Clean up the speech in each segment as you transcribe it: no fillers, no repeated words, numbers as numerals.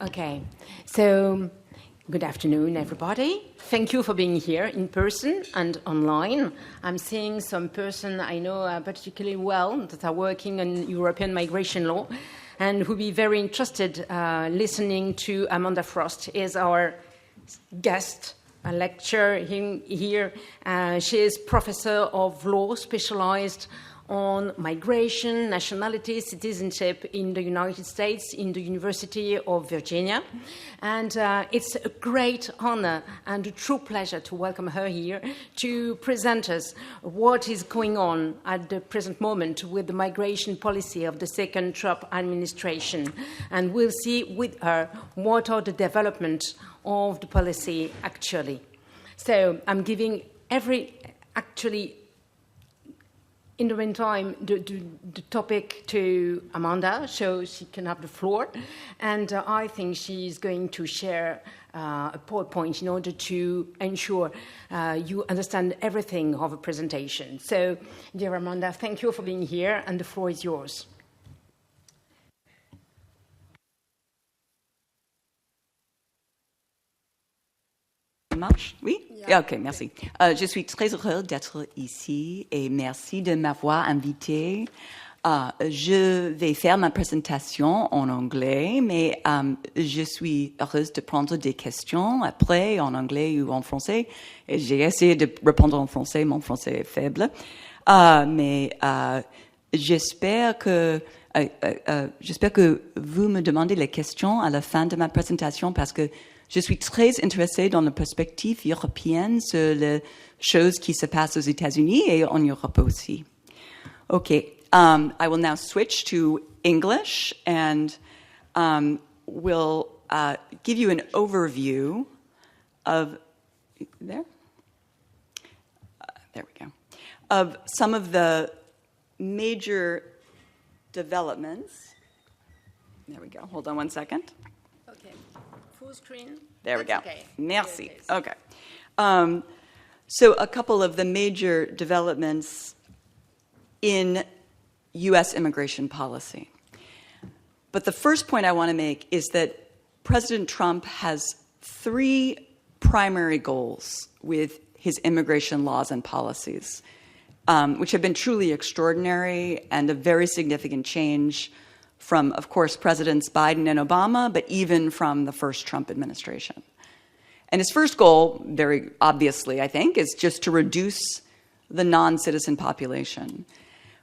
Okay, so good afternoon, everybody. Thank you for being here in person and online. I'm seeing some person I know particularly well that are working on European migration law and who will be very interested listening to Amanda Frost is our guest, a lecturer here. She is professor of law specialized on migration, nationality, citizenship in the United States, in the University of Virginia. And it's a great honor and a true pleasure to welcome her here to present us what is going on at the present moment with the migration policy of the second Trump administration. And we'll see with her what are the developments of the policy actually. So I'm giving in the meantime, the topic to Amanda, so she can have the floor. And I think she's going to share a PowerPoint in order to ensure you understand everything of a presentation. So, dear Amanda, thank you for being here, and the floor is yours. Marche? Oui? OK, merci. Je suis très heureux d'être ici et merci de m'avoir invité. Je vais faire ma présentation en anglais, mais je suis heureuse de prendre des questions après en anglais ou en français. Et j'ai essayé de répondre en français, mon français est faible. Mais j'espère que vous me demandez les questions à la fin de ma présentation parce que je suis très intéressée dans la perspective européenne sur les choses qui se passent aux États-Unis et en Europe aussi. Okay, I will now switch to English and will give you an overview of there we go, of some of the major developments. There we go. Hold on one second. Okay. Full screen. There we go. Okay. Merci. Okay. So a couple of the major developments in U.S. immigration policy. But the first point I want to make is that President Trump has three primary goals with his immigration laws and policies, which have been truly extraordinary and a very significant change from, of course, Presidents Biden and Obama, but even from the first Trump administration. And his first goal, very obviously, I think, is just to reduce the non-citizen population.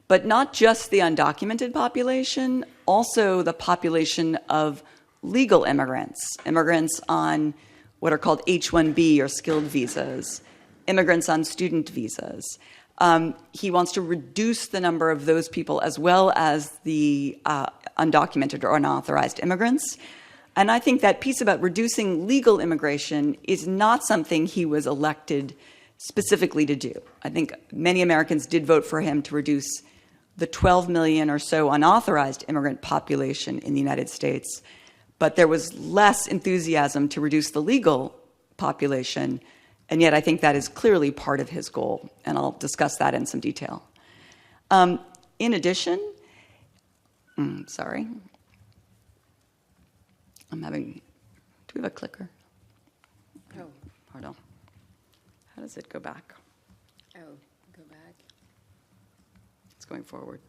But not just the undocumented population, also the population of legal immigrants, immigrants on what are called H-1B or skilled visas, immigrants on student visas. He wants to reduce the number of those people as well as the undocumented or unauthorized immigrants. And I think that piece about reducing legal immigration is not something he was elected specifically to do. I think many Americans did vote for him to reduce the 12 million or so unauthorized immigrant population in the United States, but there was less enthusiasm to reduce the legal population. And yet I think that is clearly part of his goal, and I'll discuss that in some detail. In addition, sorry, do we have a clicker? Oh. Pardon. How does it go back? Oh, go back. It's going forward.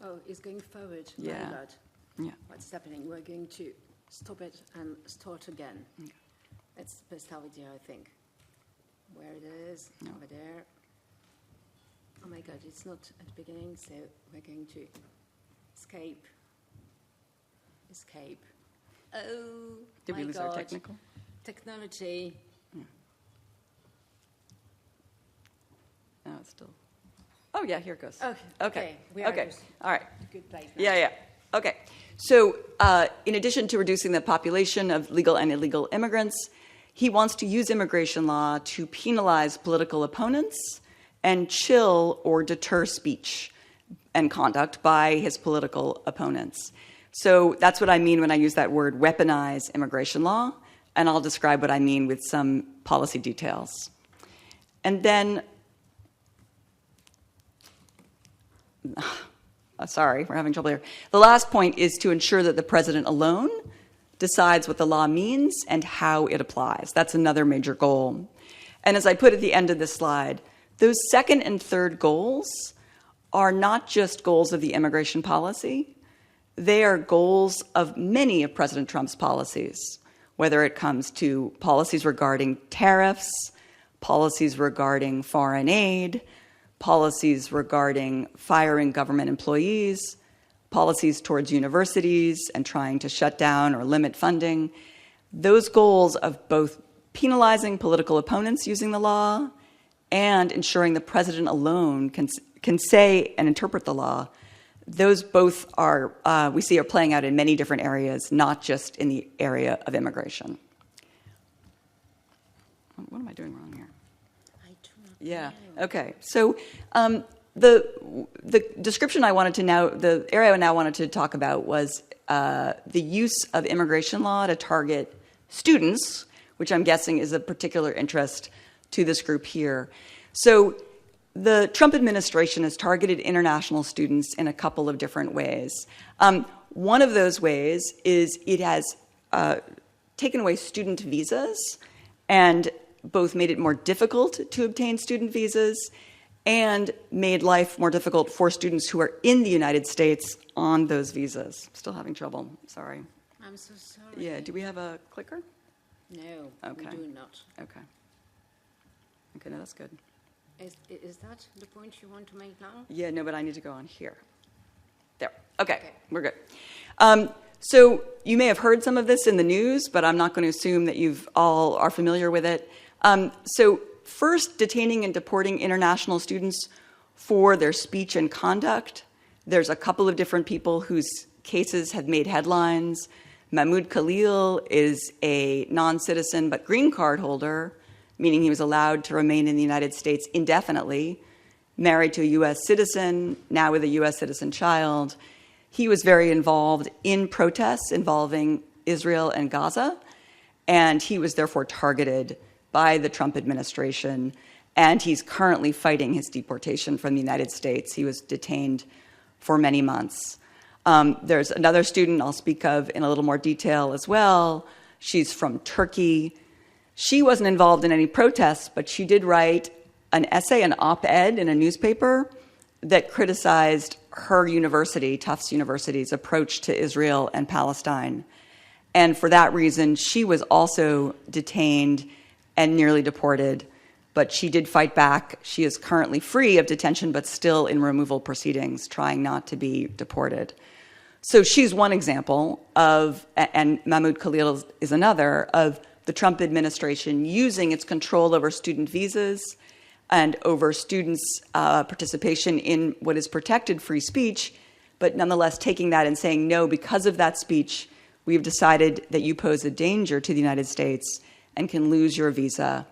Oh, it's going forward. Yeah. My God. Yeah. What's happening? We're going to stop it and start again. Okay. That's the best idea, I think. Where it is, over there. Oh my God, it's not at the beginning, so we're going to escape. Oh, Did my we lose God. our technical? Technology. Yeah. No, it's still. Oh, yeah, here it goes. Okay. We are Okay. All right. a good place now. Yeah. Okay. So in addition to reducing the population of legal and illegal immigrants, he wants to use immigration law to penalize political opponents and chill or deter speech and conduct by his political opponents. So that's what I mean when I use that word, weaponize immigration law, and I'll describe what I mean with some policy details. And then, sorry, we're having trouble here. The last point is to ensure that the president alone decides what the law means and how it applies. That's another major goal. And as I put at the end of this slide, those second and third goals are not just goals of the immigration policy. They are goals of many of President Trump's policies, whether it comes to policies regarding tariffs, policies regarding foreign aid, policies regarding firing government employees, policies towards universities and trying to shut down or limit funding. Those goals of both penalizing political opponents using the law and ensuring the president alone can say and interpret the law, those both are, we see, are playing out in many different areas, not just in the area of immigration. What am I doing wrong here? I do not Yeah, know. okay. So the description I wanted to now, the area I now wanted to talk about was the use of immigration law to target students, which I'm guessing is of particular interest to this group here. So the Trump administration has targeted international students in a couple of different ways. One of those ways is it has taken away student visas and both made it more difficult to obtain student visas and made life more difficult for students who are in the United States on those visas. Still having trouble, sorry. I'm so sorry. Yeah, do we have a clicker? No, Okay. we do not. Okay. Okay, no, that's good. Is that the point you want to make now? Yeah, no, but I need to go on here. There. Okay, Okay. we're good. So you may have heard some of this in the news, but I'm not going to assume that you've all are familiar with it. So first, detaining and deporting international students for their speech and conduct. There's a couple of different people whose cases have made headlines. Mahmoud Khalil is a non-citizen but green card holder, meaning he was allowed to remain in the United States indefinitely, married to a U.S. citizen, now with a U.S. citizen child. He was very involved in protests involving Israel and Gaza, and he was therefore targeted by the Trump administration, and he's currently fighting his deportation from the United States. He was detained for many months. There's another student I'll speak of in a little more detail as well. She's from Turkey. She wasn't involved in any protests, but she did write an essay, an op-ed in a newspaper that criticized her university, Tufts University's approach to Israel and Palestine. And for that reason, she was also detained and nearly deported, but she did fight back. She is currently free of detention, but still in removal proceedings, trying not to be deported. So she's one example of, and Mahmoud Khalil is another, of the Trump administration using its control over student visas and over students' participation in what is protected free speech, but nonetheless taking that and saying, no, because of that speech, we've decided that you pose a danger to the United States and can lose your visa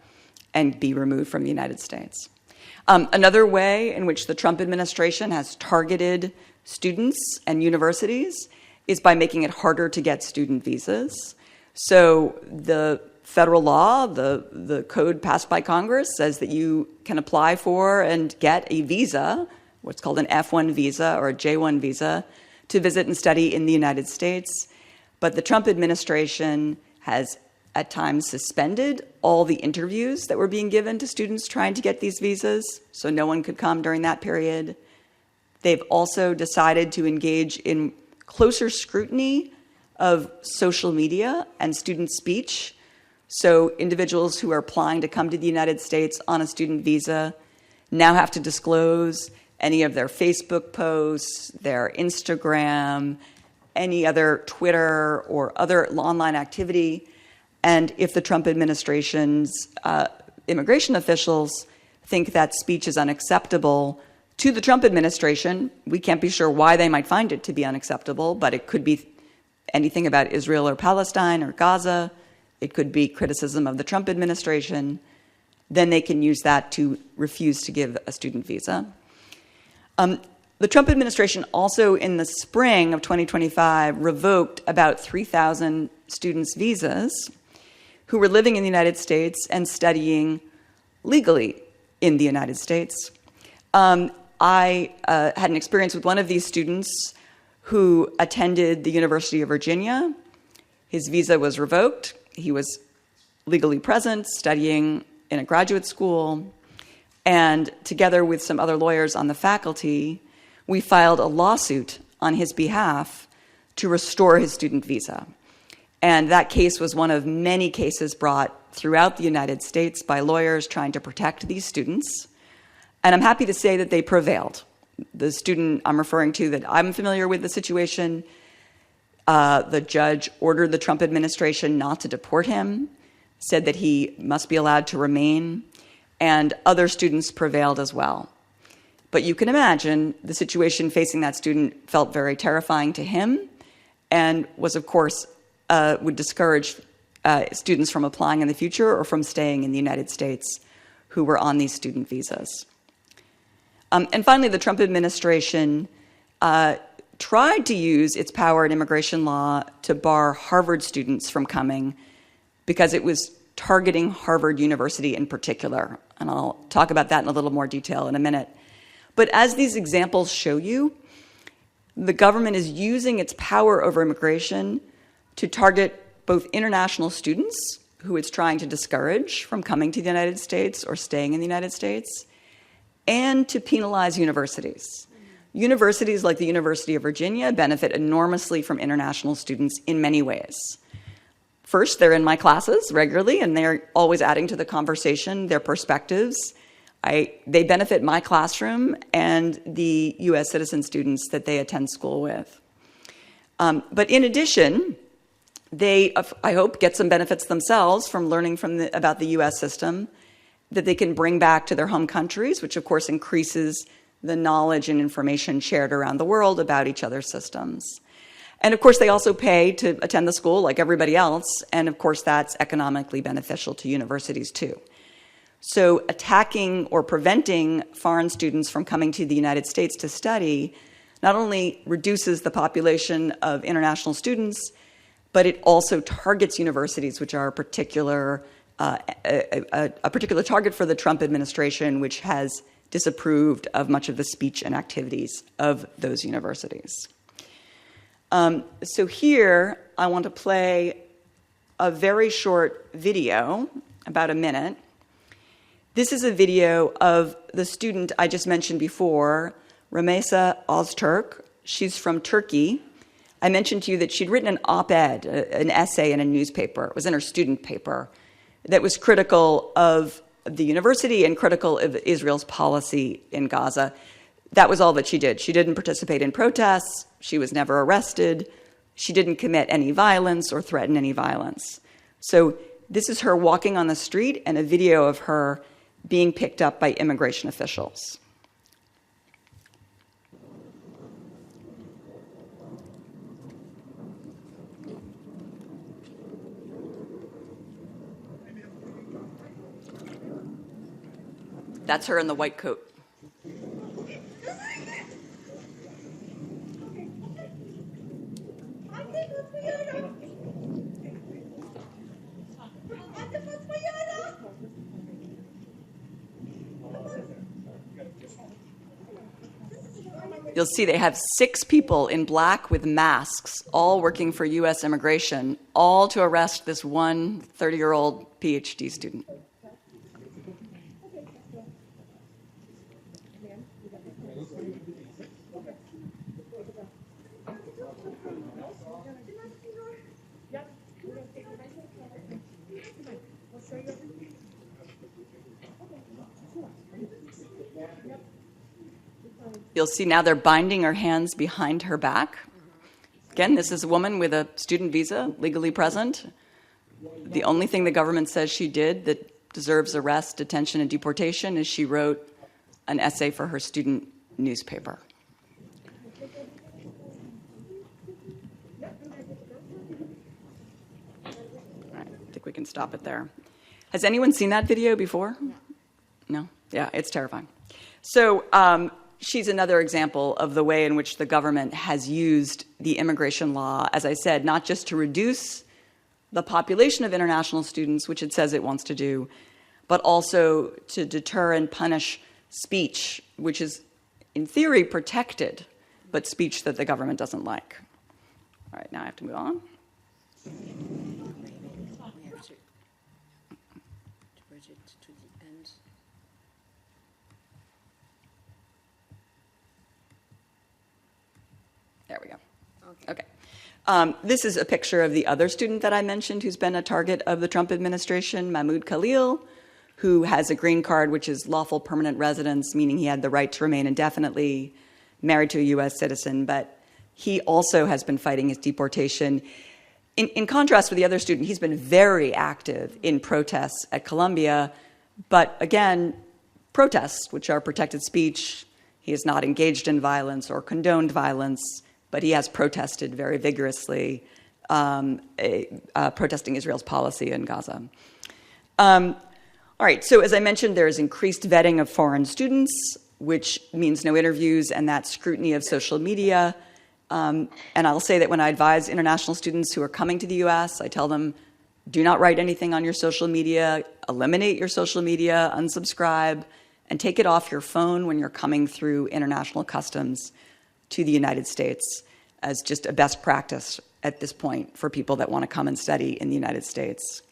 and be removed from the United States. Another way in which the Trump administration has targeted students and universities is by making it harder to get student visas. So the federal law, the code passed by Congress, says that you can apply for and get a visa, what's called an F1 visa or a J1 visa, to visit and study in the United States. But the Trump administration has at times suspended all the interviews that were being given to students trying to get these visas, so no one could come during that period. They've also decided to engage in closer scrutiny of social media and student speech. So individuals who are applying to come to the United States on a student visa now have to disclose any of their Facebook posts, their Instagram, any other Twitter or other online activity. And if the Trump administration's immigration officials think that speech is unacceptable to the Trump administration, we can't be sure why they might find it to be unacceptable, but it could be anything about Israel or Palestine or Gaza. It could be criticism of the Trump administration. Then they can use that to refuse to give a student visa. The Trump administration also in the spring of 2025 revoked about 3,000 students' visas who were living in the United States and studying legally in the United States. I had an experience with one of these students who attended the University of Virginia. His visa was revoked. He was legally present, studying in a graduate school, and together with some other lawyers on the faculty, we filed a lawsuit on his behalf to restore his student visa. And that case was one of many cases brought throughout the United States by lawyers trying to protect these students. And I'm happy to say that they prevailed. The student I'm referring to, that I'm familiar with the situation, the judge ordered the Trump administration not to deport him, said that he must be allowed to remain, and other students prevailed as well. But you can imagine the situation facing that student felt very terrifying to him and was, of course, would discourage students from applying in the future or from staying in the United States who were on these student visas. And finally, the Trump administration tried to use its power in immigration law to bar Harvard students from coming because it was targeting Harvard University in particular. And I'll talk about that in a little more detail in a minute. But as these examples show you, the government is using its power over immigration to target both international students, who it's trying to discourage from coming to the United States or staying in the United States, and to penalize universities. Universities like the University of Virginia benefit enormously from international students in many ways. First, they're in my classes regularly, and they're always adding to the conversation their perspectives. They benefit my classroom and the US citizen students that they attend school with. But in addition, they, I hope, get some benefits themselves from learning about the US system that they can bring back to their home countries, which of course increases the knowledge and information shared around the world about each other's systems. And of course, they also pay to attend the school like everybody else, and of course that's economically beneficial to universities too. So attacking or preventing foreign students from coming to the United States to study not only reduces the population of international students, but it also targets universities, which are a particular target for the Trump administration, which has disapproved of much of the speech and activities of those universities. So here, I want to play a very short video, about a minute. This is a video of the student I just mentioned before, Ramesa Ozturk. She's from Turkey. I mentioned to you that she'd written an op-ed, an essay in a newspaper. It was in her student paper that was critical of the university and critical of Israel's policy in Gaza. That was all that she did. She didn't participate in protests. She was never arrested. She didn't commit any violence or threaten any violence. So this is her walking on the street and a video of her being picked up by immigration officials. That's her in the white coat. You'll see they have 6 people in black with masks, all working for US immigration, all to arrest this one 30-year-old PhD student. You'll see now they're binding her hands behind her back. Again, this is a woman with a student visa, legally present. The only thing the government says she did that deserves arrest, detention, and deportation is she wrote an essay for her student newspaper. All right, I think we can stop it there. Has anyone seen that video before? No? Yeah, it's terrifying. So, she's another example of the way in which the government has used the immigration law, as I said, not just to reduce the population of international students, which it says it wants to do, but also to deter and punish speech, which is, in theory, protected, but speech that the government doesn't like. All right, now I have to move on. Okay. This is a picture of the other student that I mentioned who's been a target of the Trump administration, Mahmoud Khalil, who has a green card, which is lawful permanent residence, meaning he had the right to remain indefinitely, married to a U.S. citizen, but he also has been fighting his deportation. In contrast with the other student, he's been very active in protests at Columbia, but again, protests, which are protected speech, he has not engaged in violence or condoned violence, but he has protested very vigorously, protesting Israel's policy in Gaza. All right, so as I mentioned, there is increased vetting of foreign students, which means no interviews and that scrutiny of social media. And I'll say that when I advise international students who are coming to the US, I tell them, do not write anything on your social media, eliminate your social media, unsubscribe, and take it off your phone when you're coming through international customs to the United States as just a best practice at this point for people that want to come and study in the United States.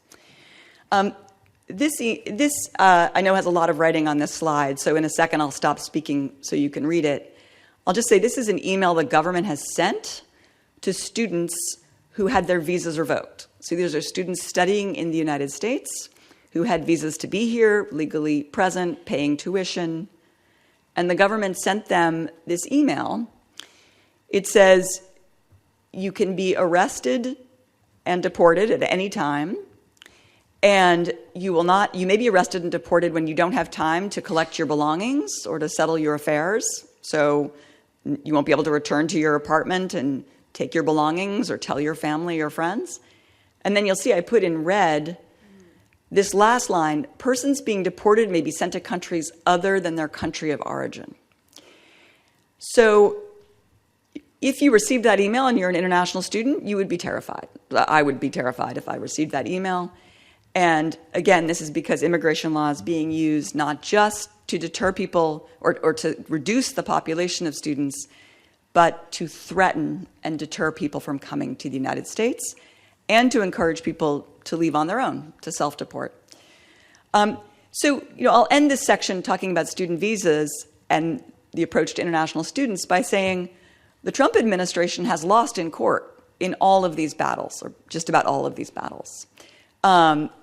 This I know has a lot of writing on this slide, so in a second I'll stop speaking so you can read it. I'll just say this is an email the government has sent to students who had their visas revoked. So these are students studying in the United States who had visas to be here, legally present, paying tuition, and the government sent them this email. It says, you can be arrested and deported at any time, and you may be arrested and deported when you don't have time to collect your belongings or to settle your affairs. So you won't be able to return to your apartment and take your belongings or tell your family or friends. And then you'll see I put in red this last line, persons being deported may be sent to countries other than their country of origin. So if you received that email and you're an international student, you would be terrified. I would be terrified if I received that email. And again, this is because immigration law is being used not just to deter people or to reduce the population of students, but to threaten and deter people from coming to the United States and to encourage people to leave on their own, to self-deport. So I'll end this section talking about student visas and the approach to international students by saying the Trump administration has lost in court in all of these battles, or just about all of these battles.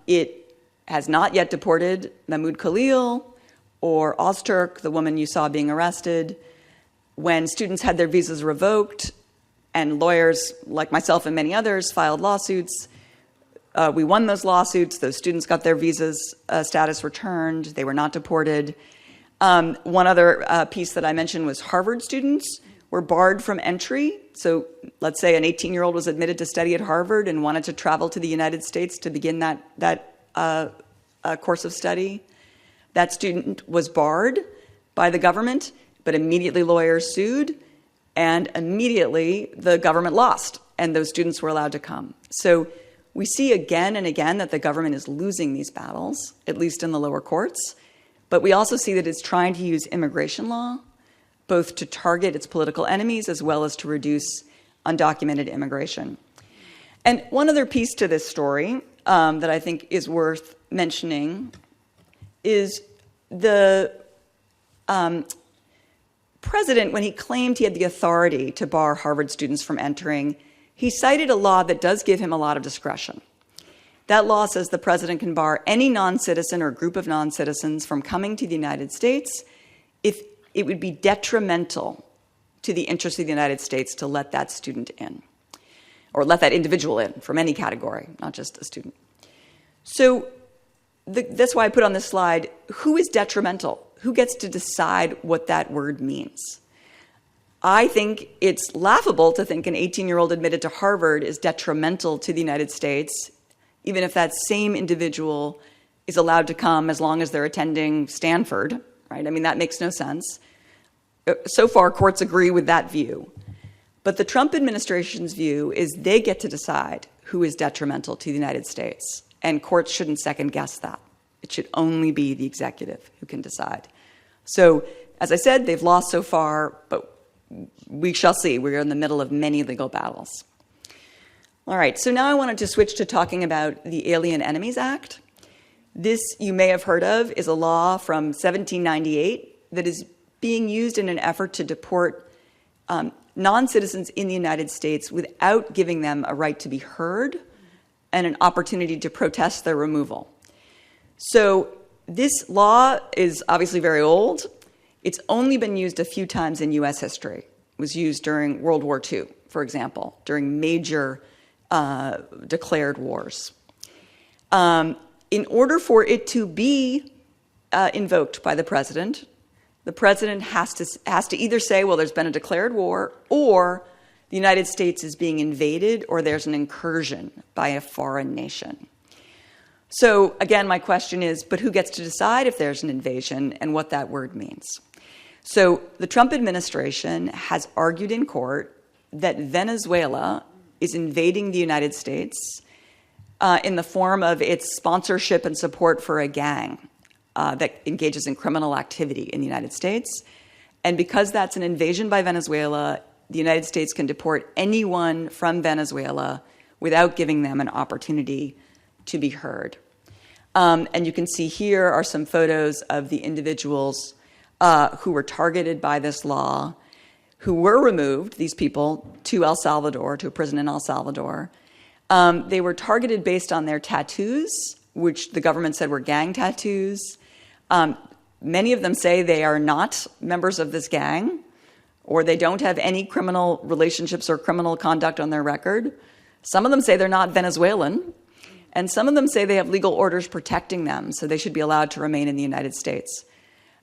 It has not yet deported Mahmoud Khalil or Ozturk, the woman you saw being arrested. When students had their visas revoked and lawyers like myself and many others filed lawsuits, we won those lawsuits. Those students got their visas status returned. They were not deported. One other piece that I mentioned was Harvard students were barred from entry. So let's say an 18-year-old was admitted to study at Harvard and wanted to travel to the United States to begin that course of study. That student was barred by the government, but immediately lawyers sued, and immediately the government lost, and those students were allowed to come. So we see again and again that the government is losing these battles, at least in the lower courts, but we also see that it's trying to use immigration law both to target its political enemies as well as to reduce undocumented immigration. And one other piece to this story that I think is worth mentioning is the president, when he claimed he had the authority to bar Harvard students from entering, he cited a law that does give him a lot of discretion. That law says the president can bar any non-citizen or group of non-citizens from coming to the United States if it would be detrimental to the interests of the United States to let that student in, or let that individual in from any category, not just a student. So that's why I put on this slide, who is detrimental? Who gets to decide what that word means? I think it's laughable to think an 18-year-old admitted to Harvard is detrimental to the United States, even if that same individual is allowed to come as long as they're attending Stanford, right? I mean, that makes no sense. So far, courts agree with that view. But the Trump administration's view is they get to decide who is detrimental to the United States, and courts shouldn't second guess that. It should only be the executive who can decide. So, as I said, they've lost so far, but we shall see. We're in the middle of many legal battles. All right, so now I wanted to switch to talking about the Alien Enemies Act. This, you may have heard of, is a law from 1798 that is being used in an effort to deport non-citizens in the United States without giving them a right to be heard and an opportunity to protest their removal. So this law is obviously very old. It's only been used a few times in US history. It was used during World War II, for example, during major declared wars. In order for it to be invoked by the president has to either say, well, there's been a declared war, or the United States is being invaded, or there's an incursion by a foreign nation. So again, my question is, but who gets to decide if there's an invasion and what that word means? So the Trump administration has argued in court that Venezuela is invading the United States in the form of its sponsorship and support for a gang that engages in criminal activity in the United States. And because that's an invasion by Venezuela, the United States can deport anyone from Venezuela without giving them an opportunity to be heard. And you can see here are some photos of the individuals who were targeted by this law, who were removed, these people, to El Salvador, to a prison in El Salvador. They were targeted based on their tattoos, which the government said were gang tattoos. Many of them say they are not members of this gang, or they don't have any criminal relationships or criminal conduct on their record. Some of them say they're not Venezuelan, and some of them say they have legal orders protecting them, so they should be allowed to remain in the United States.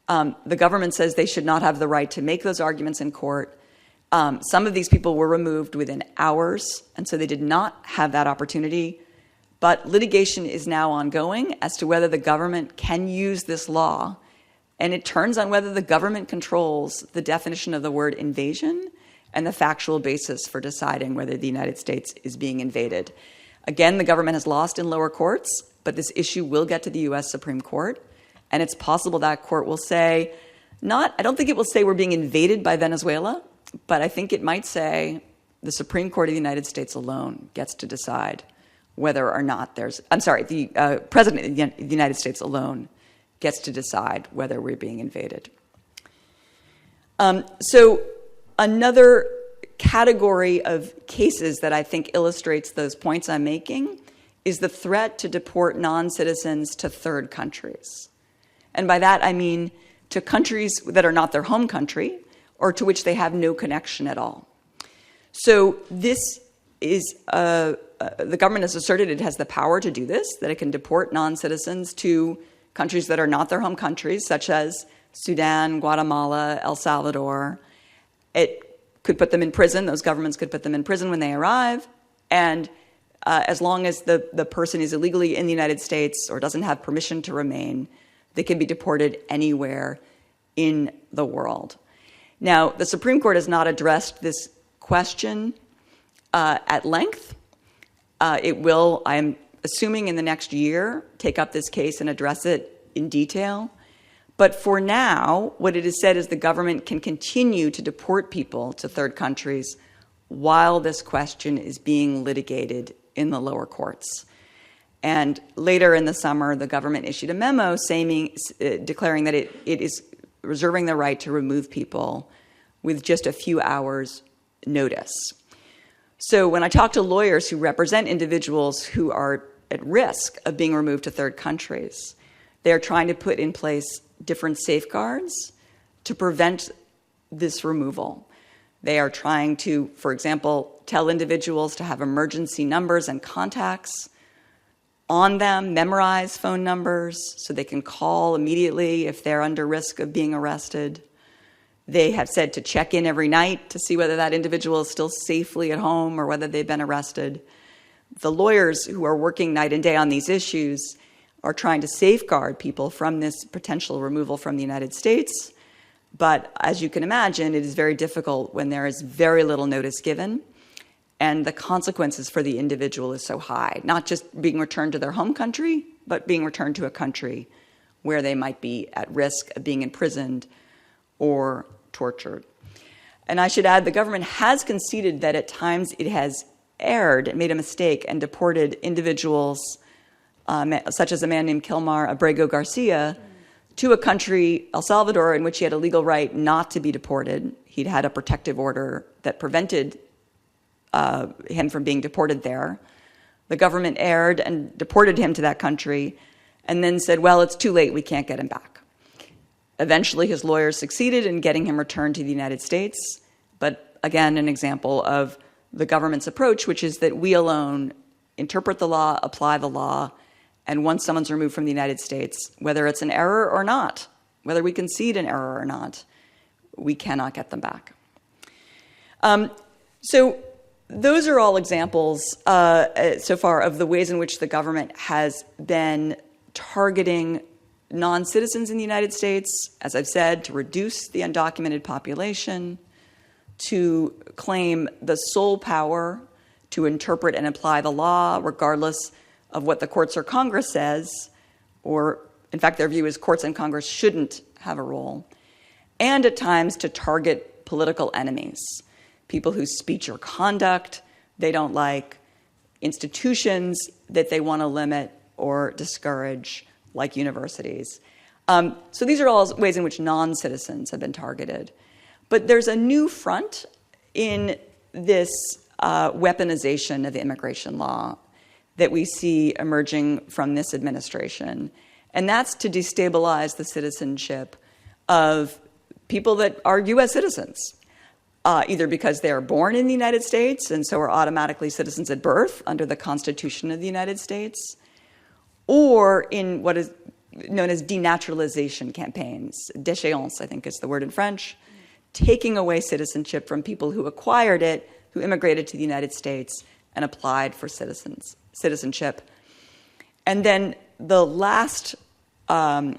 The government says they should not have the right to make those arguments in court. Some of these people were removed within hours, and so they did not have that opportunity. But litigation is now ongoing as to whether the government can use this law, and it turns on whether the government controls the definition of the word invasion and the factual basis for deciding whether the United States is being invaded. Again, the government has lost in lower courts, but this issue will get to the US Supreme Court, and it's possible that court will say, I don't think it will say we're being invaded by Venezuela, but I think it might say the Supreme Court of the United States alone gets to decide whether or not the President of the United States alone gets to decide whether we're being invaded. So another category of cases that I think illustrates those points I'm making is the threat to deport non-citizens to third countries. And by that I mean to countries that are not their home country or to which they have no connection at all. So this is, the government has asserted it has the power to do this, that it can deport non-citizens to countries that are not their home countries, such as Sudan, Guatemala, El Salvador. It could put them in prison. Those governments could put them in prison when they arrive. And as long as the person is illegally in the United States or doesn't have permission to remain, they can be deported anywhere in the world. Now, the Supreme Court has not addressed this question at length. It will, I'm assuming in the next year, take up this case and address it in detail. But for now, what it has said is the government can continue to deport people to third countries while this question is being litigated in the lower courts. And later in the summer, the government issued a memo declaring that it is reserving the right to remove people with just a few hours' notice. So when I talk to lawyers who represent individuals who are at risk of being removed to third countries, they're trying to put in place different safeguards to prevent this removal. They are trying to, for example, tell individuals to have emergency numbers and contacts on them, memorize phone numbers so they can call immediately if they're under risk of being arrested. They have said to check in every night to see whether that individual is still safely at home or whether they've been arrested. The lawyers who are working night and day on these issues are trying to safeguard people from this potential removal from the United States. But as you can imagine, it is very difficult when there is very little notice given and the consequences for the individual is so high, not just being returned to their home country, but being returned to a country where they might be at risk of being imprisoned or tortured. And I should add, the government has conceded that at times it has erred, made a mistake, and deported individuals, such as a man named Kilmar Abrego Garcia, to a country, El Salvador, in which he had a legal right not to be deported. He'd had a protective order that prevented him from being deported there. The government erred and deported him to that country and then said, well, it's too late, we can't get him back. Eventually, his lawyers succeeded in getting him returned to the United States, but again, an example of the government's approach, which is that we alone interpret the law, apply the law, and once someone's removed from the United States, whether it's an error or not, whether we concede an error or not, we cannot get them back. So those are all examples so far of the ways in which the government has been targeting non-citizens in the United States, as I've said, to reduce the undocumented population, to claim the sole power to interpret and apply the law, regardless of what the courts or Congress says, or in fact, their view is courts and Congress shouldn't have a role, and at times to target political enemies, people whose speech or conduct they don't like, institutions that they want to limit or discourage, like universities. So these are all ways in which non-citizens have been targeted. But there's a new front in this weaponization of immigration law that we see emerging from this administration, and that's to destabilize the citizenship of people that are U.S. citizens, either because they are born in the United States and so are automatically citizens at birth under the Constitution of the United States, or in what is known as denaturalization campaigns. Déchéance, I think is the word in French, taking away citizenship from people who acquired it, who immigrated to the United States and applied for citizenship. And then the last, and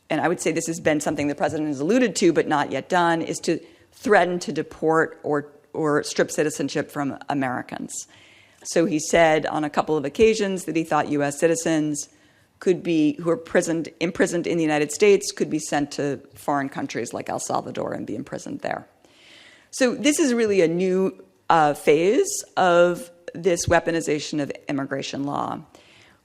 I would say this has been something the president has alluded to but not yet done, is to threaten to deport or strip citizenship from Americans. So he said on a couple of occasions that he thought U.S. citizens could be, who are imprisoned in the United States, could be sent to foreign countries like El Salvador and be imprisoned there. So this is really a new phase of this weaponization of immigration law.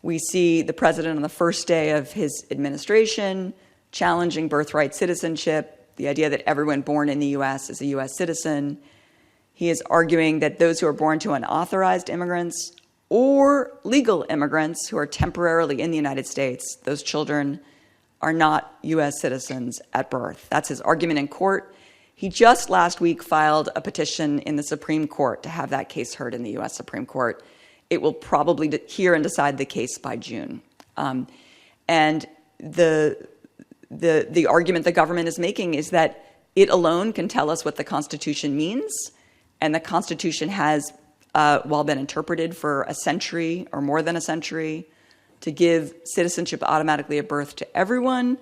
We see the president on the first day of his administration challenging birthright citizenship, the idea that everyone born in the U.S. is a U.S. citizen. He is arguing that those who are born to unauthorized immigrants or legal immigrants who are temporarily in the United States, those children are not U.S. citizens at birth. That's his argument in court. He just last week filed a petition in the Supreme Court to have that case heard in the U.S. Supreme Court. It will probably hear and decide the case by June. And the argument the government is making is that it alone can tell us what the Constitution means, and the Constitution has, while been interpreted for a century or more than a century, to give citizenship automatically at birth to everyone,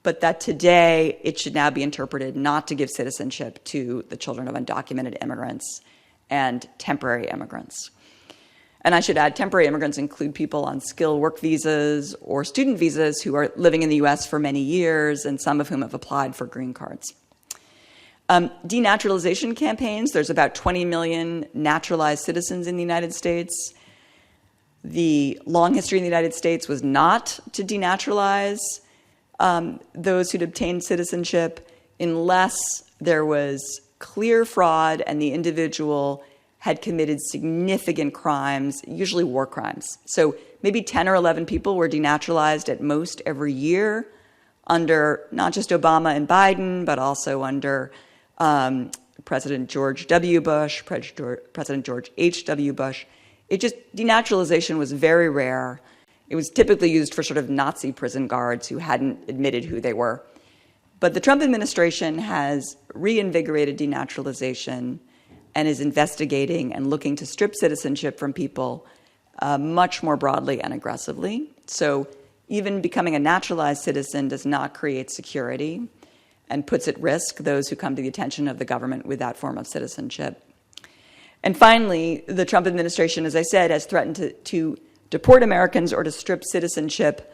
but that today it should now be interpreted not to give citizenship to the children of undocumented immigrants and temporary immigrants. And I should add, temporary immigrants include people on skilled work visas or student visas who are living in the U.S. for many years, and some of whom have applied for green cards. Denaturalization campaigns, there's about 20 million naturalized citizens in the United States. The long history in the United States was not to denaturalize those who'd obtained citizenship unless there was clear fraud and the individual had committed significant crimes, usually war crimes. So maybe 10 or 11 people were denaturalized at most every year under not just Obama and Biden, but also under President George W. Bush, President George H.W. Bush. Denaturalization was very rare. It was typically used for sort of Nazi prison guards who hadn't admitted who they were. But the Trump administration has reinvigorated denaturalization and is investigating and looking to strip citizenship from people much more broadly and aggressively. So even becoming a naturalized citizen does not create security and puts at risk those who come to the attention of the government with that form of citizenship. And finally, the Trump administration, as I said, has threatened to deport Americans or to strip citizenship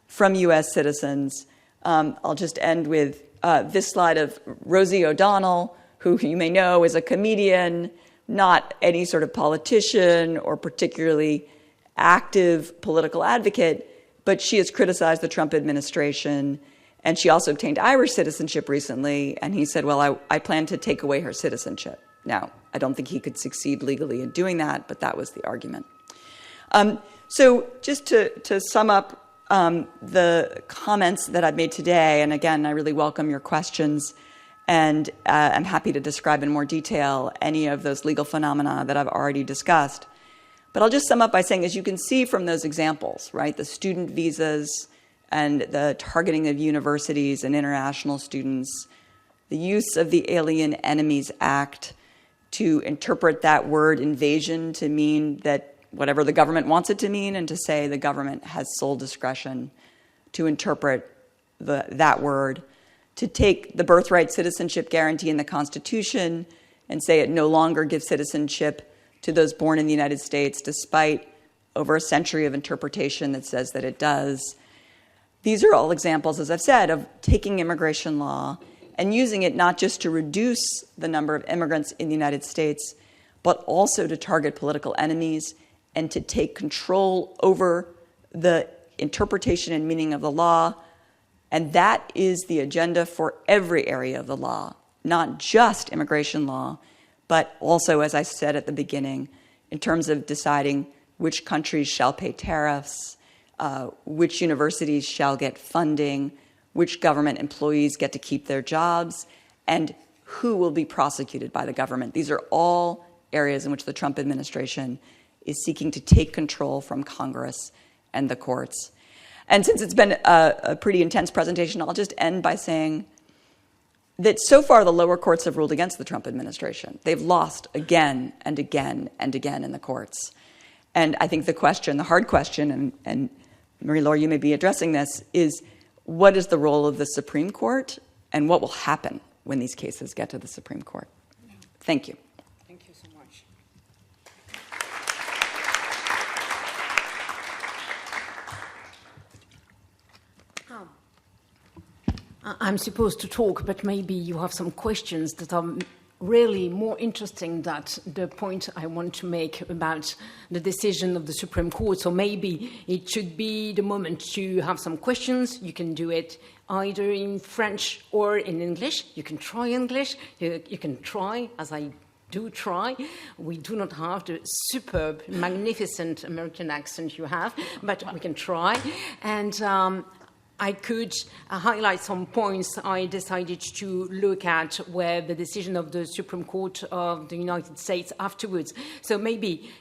from U.S. citizens. I'll just end with this slide of Rosie O'Donnell, who you may know is a comedian, not any sort of politician or particularly active political advocate, but she has criticized the Trump administration And she also obtained Irish citizenship recently, and he said, well, I plan to take away her citizenship. Now, I don't think he could succeed legally in doing that, but that was the argument. So just to sum up the comments that I've made today, and again, I really welcome your questions, and I'm happy to describe in more detail any of those legal phenomena that I've already discussed. But I'll just sum up by saying, as you can see from those examples, right, the student visas and the targeting of universities and international students, the use of the Alien Enemies Act to interpret that word invasion to mean that whatever the government wants it to mean, and to say the government has sole discretion to interpret that word, to take the birthright citizenship guarantee in the Constitution and say it no longer gives citizenship to those born in the United States, despite over a century of interpretation that says that it does. These are all examples, as I've said, of taking immigration law and using it not just to reduce the number of immigrants in the United States, but also to target political enemies and to take control over the interpretation and meaning of the law. And that is the agenda for every area of the law, not just immigration law, but also, as I said at the beginning, in terms of deciding which countries shall pay tariffs, which universities shall get funding, which government employees get to keep their jobs, and who will be prosecuted by the government. These are all areas in which the Trump administration is seeking to take control from Congress and the courts. And since it's been a pretty intense presentation, I'll just end by saying that so far the lower courts have ruled against the Trump administration. They've lost again and again and again in the courts. And I think the question, the hard question, and Marie-Laure, you may be addressing this, is what is the role of the Supreme Court and what will happen when these cases get to the Supreme Court? Thank you. Thank you so much. I'm supposed to talk, but maybe you have some questions that are really more interesting than the point I want to make about the decision of the Supreme Court. So maybe it should be the moment to have some questions. You can do it either in French or in English. You can try English. You can try, as I do try. We do not have the superb, magnificent American accent you have, but we can try. And I could highlight some points I decided to look at where the decision of the Supreme Court of the United States afterwards. So maybe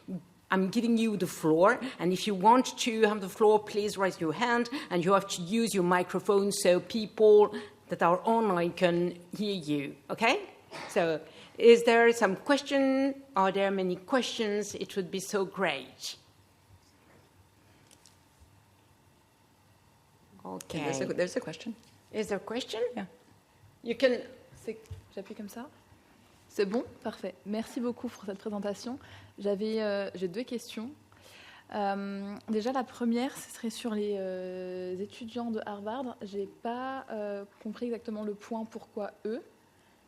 I'm giving you the floor, and if you want to have the floor, please raise your hand, and you have to use your microphone so people that are online can hear you, okay? So is there some question? Are there many questions? It would be so great. Okay. There's a question. Is there a question? Yeah. You can. J'appuie comme ça. C'est bon? Parfait. Merci beaucoup pour cette présentation. J'ai deux questions. Déjà, la première, ce serait sur les étudiants de Harvard. Je n'ai pas compris exactement le point pourquoi eux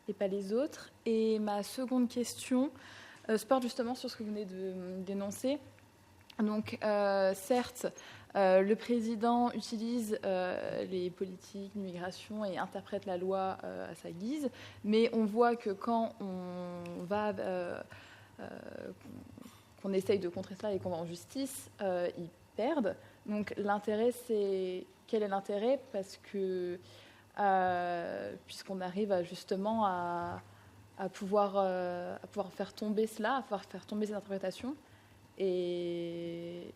et pas les autres. Et ma seconde question se porte justement sur ce que vous venez d'énoncer. Donc, certes, le président utilise les politiques d'immigration et interprète la loi à sa guise, mais on voit que quand on va, qu'on essaye de contrer cela et qu'on va en justice, ils perdent. Donc l'intérêt, c'est quel est l'intérêt? Parce que puisqu'on arrive justement à pouvoir faire tomber cela, à pouvoir faire tomber ces interprétations. Et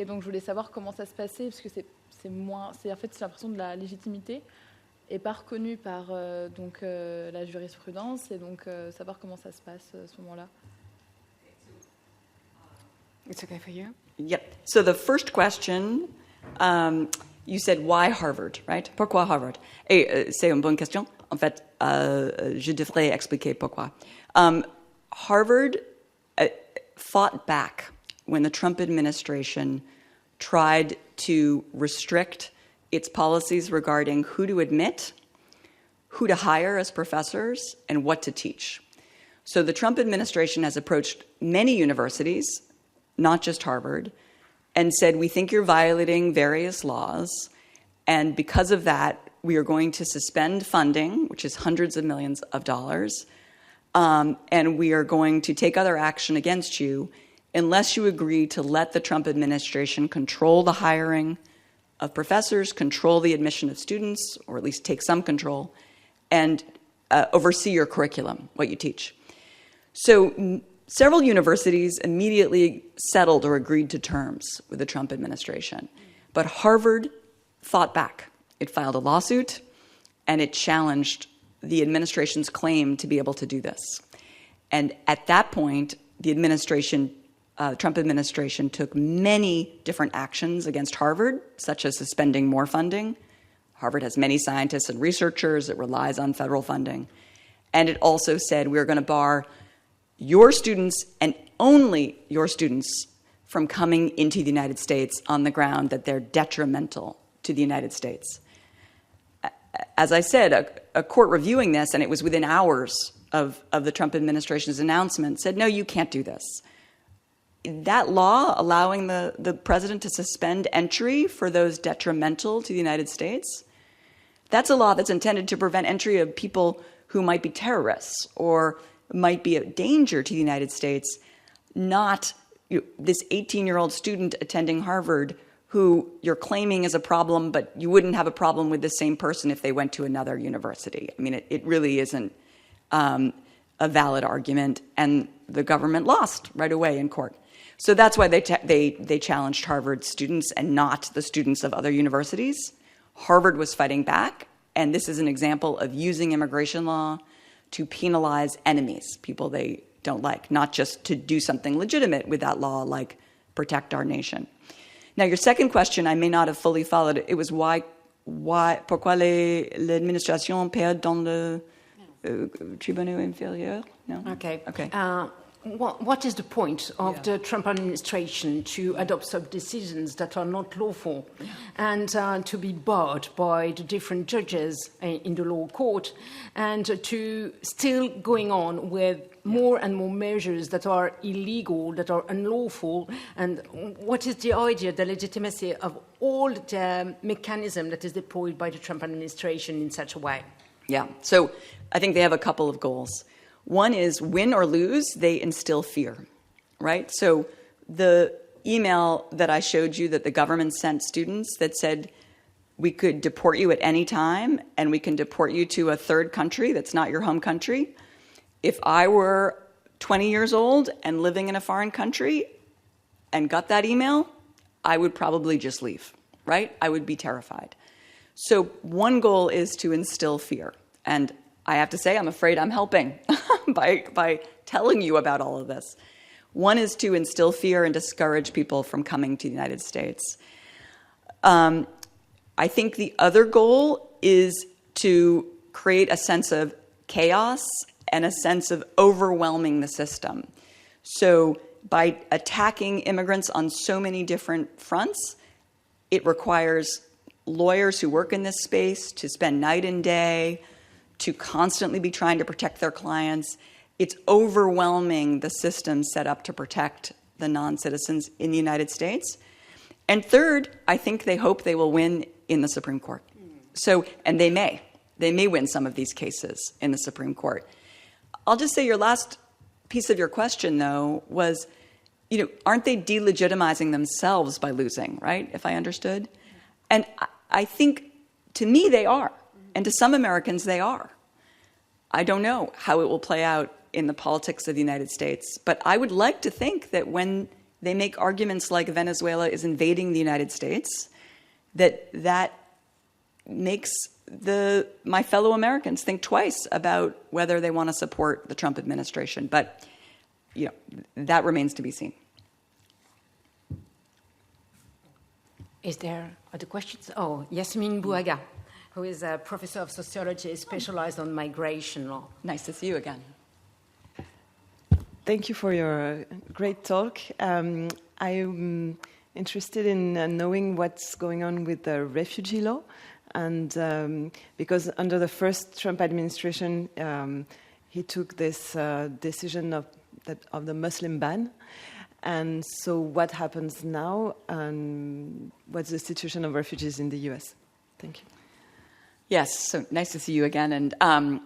donc, je voulais savoir comment ça se passait, parce que c'est l'impression de la légitimité et pas reconnue par la jurisprudence, et donc savoir comment ça se passe à ce moment-là. It's okay for you? Yep. So the first question, you said why Harvard, right? Pourquoi Harvard? Et c'est une bonne question. En fait, je devrais expliquer pourquoi. Harvard fought back when the Trump administration tried to restrict its policies regarding who to admit, who to hire as professors, and what to teach. So the Trump administration has approached many universities, not just Harvard, and said, we think you're violating various laws, and because of that, we are going to suspend funding, which is hundreds of millions of dollars, and we are going to take other action against you unless you agree to let the Trump administration control the hiring of professors, control the admission of students, or at least take some control, and oversee your curriculum, what you teach. So several universities immediately settled or agreed to terms with the Trump administration. But Harvard fought back. It filed a lawsuit, and it challenged the administration's claim to be able to do this. And at that point, the Trump administration took many different actions against Harvard, such as suspending more funding. Harvard has many scientists and researchers. It relies on federal funding. And it also said, we're going to bar your students and only your students from coming into the United States on the ground that they're detrimental to the United States. As I said, a court reviewing this, and it was within hours of the Trump administration's announcement, said, no, you can't do this. That law allowing the president to suspend entry for those detrimental to the United States, that's a law that's intended to prevent entry of people who might be terrorists or might be a danger to the United States, not this 18-year-old student attending Harvard who you're claiming is a problem, but you wouldn't have a problem with the same person if they went to another university. I mean, it really isn't a valid argument, and the government lost right away in court. So that's why they challenged Harvard students and not the students of other universities. Harvard was fighting back, and this is an example of using immigration law to penalize enemies, people they don't like, not just to do something legitimate with that law, like protect our nation. Now, your second question, I may not have fully followed it. It was pourquoi l'administration perd dans le tribunal inférieur? No? Okay. Okay. What is the point of the Trump administration to adopt some decisions that are not lawful and to be barred by the different judges in the law court and to still going on with more and more measures that are illegal, that are unlawful? And what is the idea, the legitimacy of all the mechanism that is deployed by the Trump administration in such a way? Yeah, so I think they have a couple of goals. One is win or lose, they instill fear, right? So the email that I showed you that the government sent students that said we could deport you at any time and we can deport you to a third country that's not your home country. If I were 20 years old and living in a foreign country and got that email, I would probably just leave, right? I would be terrified. So one goal is to instill fear. And I have to say, I'm afraid I'm helping by telling you about all of this. One is to instill fear and discourage people from coming to the United States. I think the other goal is to create a sense of chaos and a sense of overwhelming the system. So by attacking immigrants on so many different fronts, it requires lawyers who work in this space to spend night and day, to constantly be trying to protect their clients. It's overwhelming the system set up to protect the non-citizens in the United States. And third, I think they hope they will win in the Supreme Court. So, and they may win some of these cases in the Supreme Court. I'll just say your last piece of your question, though, was, aren't they delegitimizing themselves by losing, right? If I understood. And I think, to me, they are. And to some Americans, they are. I don't know how it will play out in the politics of the United States, but I would like to think that when they make arguments like Venezuela is invading the United States, that makes my fellow Americans think twice about whether they want to support the Trump administration. But that remains to be seen. Is there other questions? Oh, Yasmin Bouaga, who is a professor of sociology specialized on migration law. Nice to see you again. Thank you for your great talk. I'm interested in knowing what's going on with the refugee law. And because under the first Trump administration, he took this decision of the Muslim ban. And so what happens now, and what's the situation of refugees in the US? Thank you. Yes, so nice to see you again. And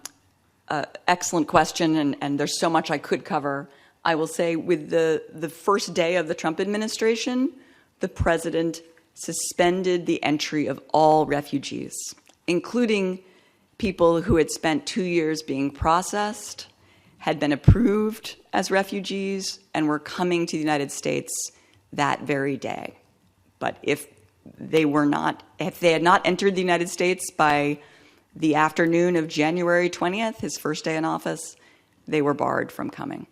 excellent question, and there's so much I could cover. I will say with the first day of the Trump administration, the president suspended the entry of all refugees, including people who had spent 2 years being processed, had been approved as refugees, and were coming to the United States that very day. But if they had not entered the United States by the afternoon of January 20th, his first day in office, they were barred from coming.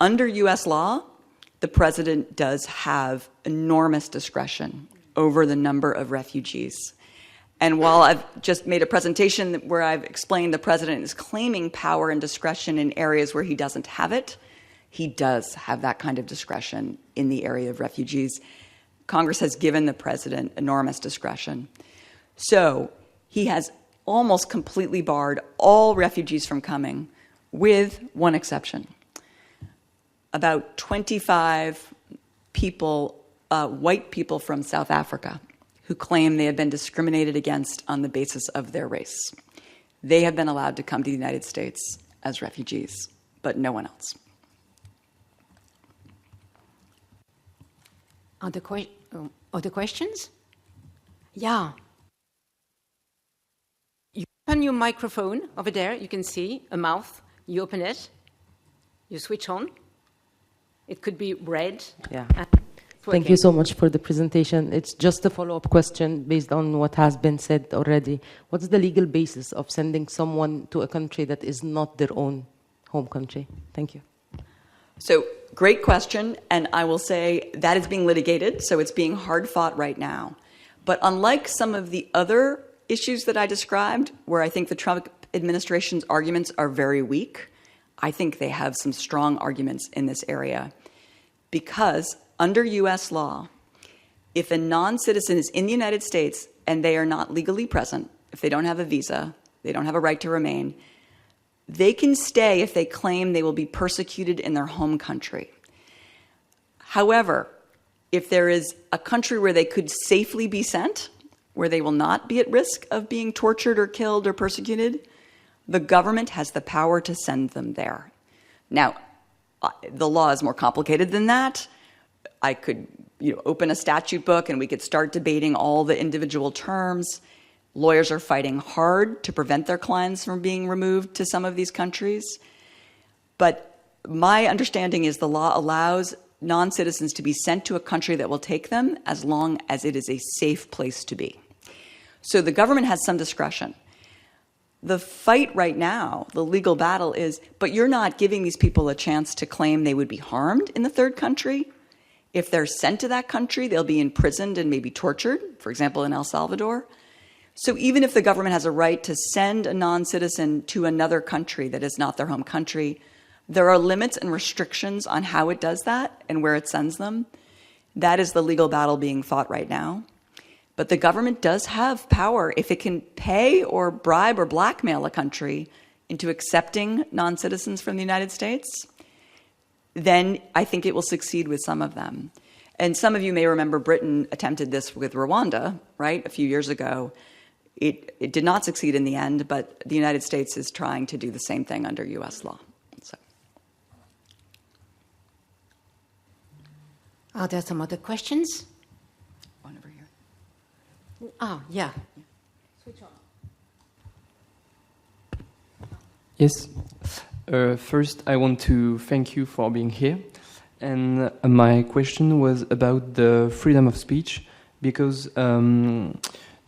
Under US law, the president does have enormous discretion over the number of refugees. And while I've just made a presentation where I've explained the president is claiming power and discretion in areas where he doesn't have it, he does have that kind of discretion in the area of refugees. Congress has given the president enormous discretion. So he has almost completely barred all refugees from coming, with one exception. About 25 people, white people from South Africa, who claim they have been discriminated against on the basis of their race. They have been allowed to come to the United States as refugees, but no one else. Other questions? Yeah. You open your microphone over there. You can see a mouth. You open it. You switch on. It could be red. Yeah. Thank you so much for the presentation. It's just a follow-up question based on what has been said already. What's the legal basis of sending someone to a country that is not their own home country? Thank you. So, great question, and I will say that is being litigated, so it's being hard fought right now. But unlike some of the other issues that I described, where I think the Trump administration's arguments are very weak, I think they have some strong arguments in this area. Because under US law, if a non-citizen is in the United States and they are not legally present, if they don't have a visa, they don't have a right to remain, they can stay if they claim they will be persecuted in their home country. However, if there is a country where they could safely be sent, where they will not be at risk of being tortured or killed or persecuted, the government has the power to send them there. Now, the law is more complicated than that. I could open a statute book and we could start debating all the individual terms. Lawyers are fighting hard to prevent their clients from being removed to some of these countries. But my understanding is the law allows non-citizens to be sent to a country that will take them as long as it is a safe place to be. So the government has some discretion. The fight right now, the legal battle is, but you're not giving these people a chance to claim they would be harmed in the third country. If they're sent to that country, they'll be imprisoned and maybe tortured, for example, in El Salvador. So even if the government has a right to send a non-citizen to another country that is not their home country, there are limits and restrictions on how it does that and where it sends them. That is the legal battle being fought right now. But the government does have power if it can pay or bribe or blackmail a country into accepting non-citizens from the United States. Then I think it will succeed with some of them. And some of you may remember Britain attempted this with Rwanda, right, a few years ago. It did not succeed in the end, but the United States is trying to do the same thing under US law. So. Are there some other questions? One over here. Oh, yeah. Switch on. Yes. First, I want to thank you for being here. And my question was about the freedom of speech, because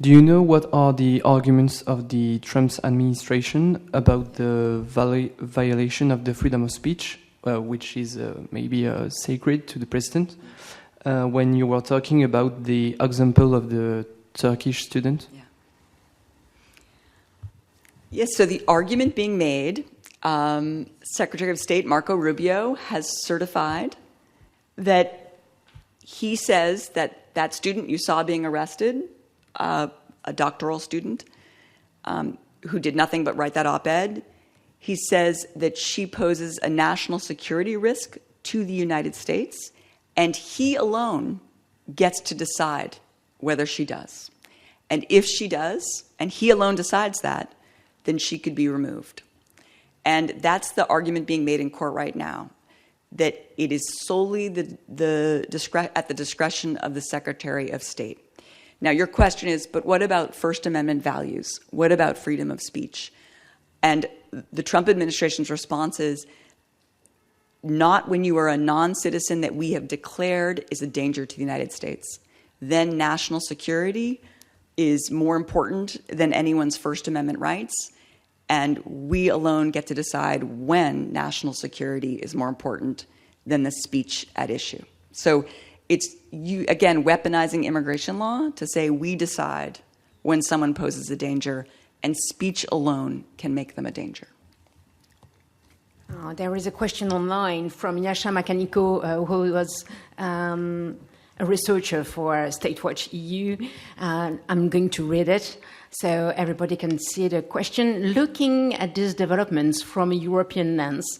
do you know what are the arguments of the Trump's administration about the violation of the freedom of speech, which is maybe sacred to the president, when you were talking about the example of the Turkish student? Yeah. Yes, so the argument being made, Secretary of State Marco Rubio has certified that he says that that student you saw being arrested, a doctoral student who did nothing but write that op-ed, he says that she poses a national security risk to the United States, and he alone gets to decide whether she does. And if she does, and he alone decides that, then she could be removed. And that's the argument being made in court right now, that it is solely at the discretion of the Secretary of State. Now, your question is, but what about First Amendment values? What about freedom of speech? And the Trump administration's response is, not when you are a non-citizen that we have declared is a danger to the United States. Then national security is more important than anyone's First Amendment rights, and we alone get to decide when national security is more important than the speech at issue. So it's, you again, weaponizing immigration law to say we decide when someone poses a danger, and speech alone can make them a danger. There is a question online from Yasha Makaniko, who was a researcher for Statewatch EU. I'm going to read it so everybody can see the question. Looking at these developments from a European lens,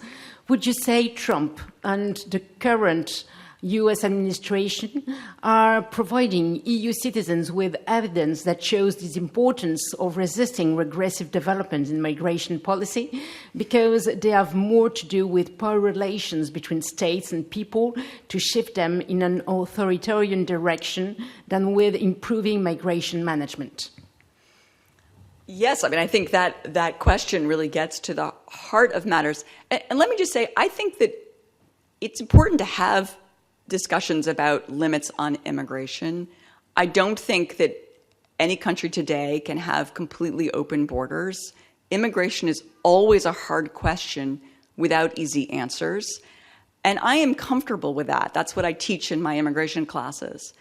would you say Trump and the current US administration are providing EU citizens with evidence that shows the importance of resisting regressive developments in migration policy because they have more to do with power relations between states and people to shift them in an authoritarian direction than with improving migration management? Yes, I mean, I think that question really gets to the heart of matters. And let me just say, I think that it's important to have discussions about limits on immigration. I don't think that any country today can have completely open borders. Immigration is always a hard question without easy answers. And I am comfortable with that. That's what I teach in my immigration classes.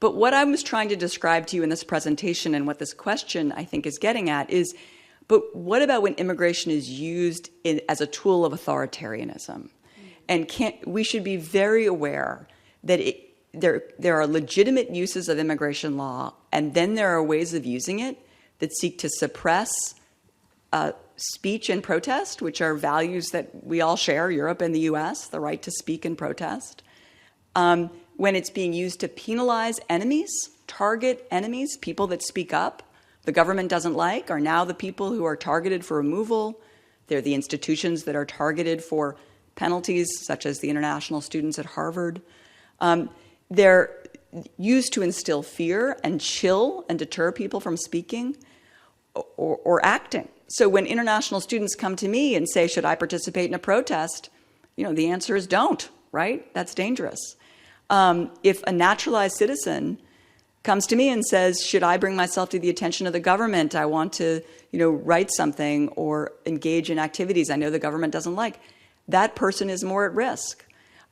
But what I was trying to describe to you in this presentation and what this question I think is getting at is, but what about when immigration is used as a tool of authoritarianism? And we should be very aware that there are legitimate uses of immigration law, and then there are ways of using it that seek to suppress speech and protest, which are values that we all share, Europe and the US, the right to speak and protest. When it's being used to penalize enemies, target enemies, people that speak up, the government doesn't like, are now the people who are targeted for removal. They're the institutions that are targeted for penalties, such as the international students at Harvard. They're used to instill fear and chill and deter people from speaking or acting. So when international students come to me and say, should I participate in a protest? The answer is don't, right? That's dangerous. If a naturalized citizen comes to me and says, should I bring myself to the attention of the government? I want to, write something or engage in activities I know the government doesn't like. That person is more at risk.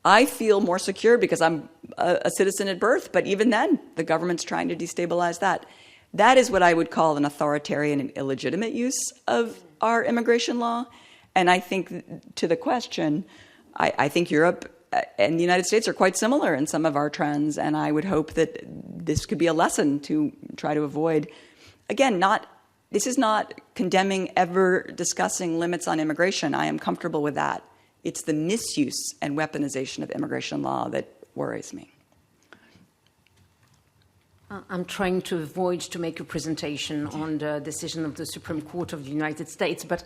I feel more secure because I'm a citizen at birth, but even then, the government's trying to destabilize that. That is what I would call an authoritarian and illegitimate use of our immigration law. And I think, to the question, I think Europe and the United States are quite similar in some of our trends, and I would hope that this could be a lesson to try to avoid. Again, this is not condemning ever discussing limits on immigration. I am comfortable with that. It's the misuse and weaponization of immigration law that worries me. I'm trying to avoid to make a presentation on the decision of the Supreme Court of the United States, but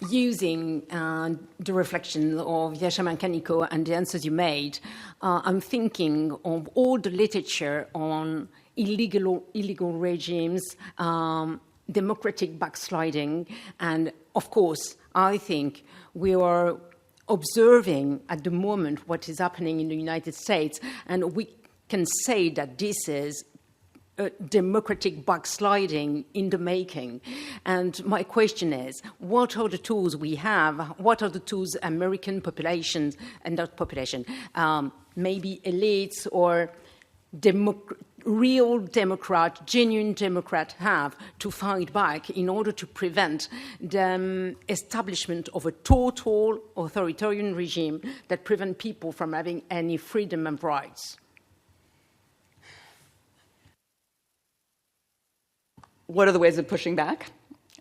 using the reflection of Yasha Makaniko and the answers you made, I'm thinking of all the literature on illegal regimes, democratic backsliding, and of course, I think we are observing at the moment what is happening in the United States, and we can say that this is a democratic backsliding in the making. And my question is, what are the tools we have? What are the tools American populations, and not population, maybe elites or real Democrat, genuine Democrat have to fight back in order to prevent the establishment of a total authoritarian regime that prevent people from having any freedom and rights? What are the ways of pushing back?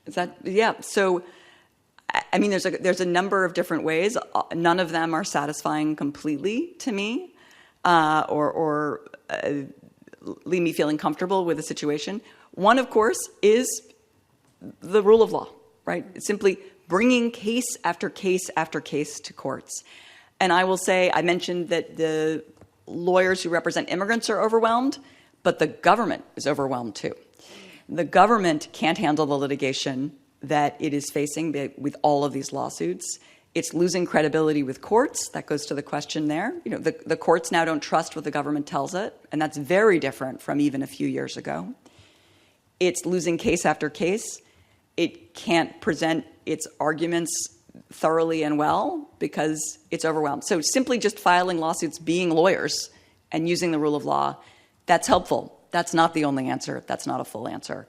So, I mean, there's a number of different ways. None of them are satisfying completely to me, leave me feeling comfortable with the situation. One, of course, is the rule of law, right? It's simply bringing case after case after case to courts. And I will say, I mentioned that the lawyers who represent immigrants are overwhelmed, but the government is overwhelmed too. The government can't handle the litigation that it is facing with all of these lawsuits. It's losing credibility with courts. That goes to the question there. You know, the courts now don't trust what the government tells it, and that's very different from even a few years ago. It's losing case after case. It can't present its arguments thoroughly and well because it's overwhelmed. So simply just filing lawsuits, being lawyers, and using the rule of law, that's helpful. That's not the only answer. That's not a full answer.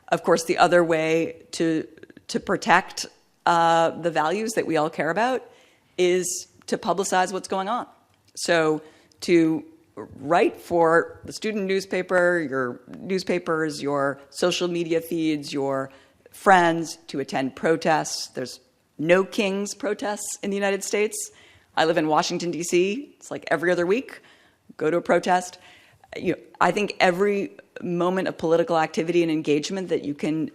Of course, the other way to protect the values that we all care about is to publicize what's going on. So to write for the student newspaper, your newspapers, your social media feeds, your friends, to attend protests. There's no King's protests in the United States. I live in Washington, D.C. It's like every other week. Go to a protest. I think every moment of political activity and engagement that you can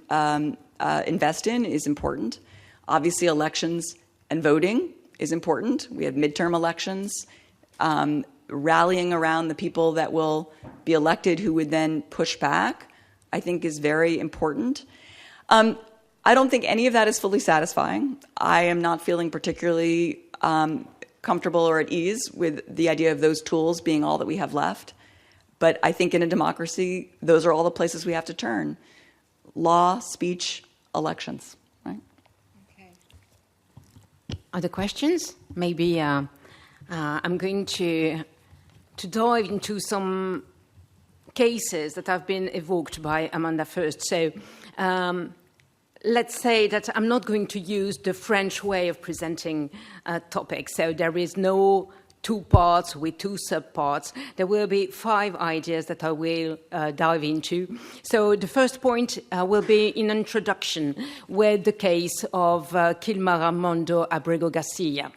invest in is important. Obviously, elections and voting is important. We have midterm elections. Rallying around the people that will be elected who would then push back, I think, is very important. I don't think any of that is fully satisfying. I am not feeling particularly comfortable or at ease with the idea of those tools being all that we have left. But I think in a democracy, those are all the places we have to turn. Law, speech, elections, right? Okay. Other questions? Maybe I'm going to dive into some cases that have been evoked by Amanda first. So let's say that I'm not going to use the French way of presenting a topic. So there is no two parts with two subparts. There will be 5 ideas that I will dive into. So the first point will be in introduction with the case of Kilmar Armando Abrego Garcia.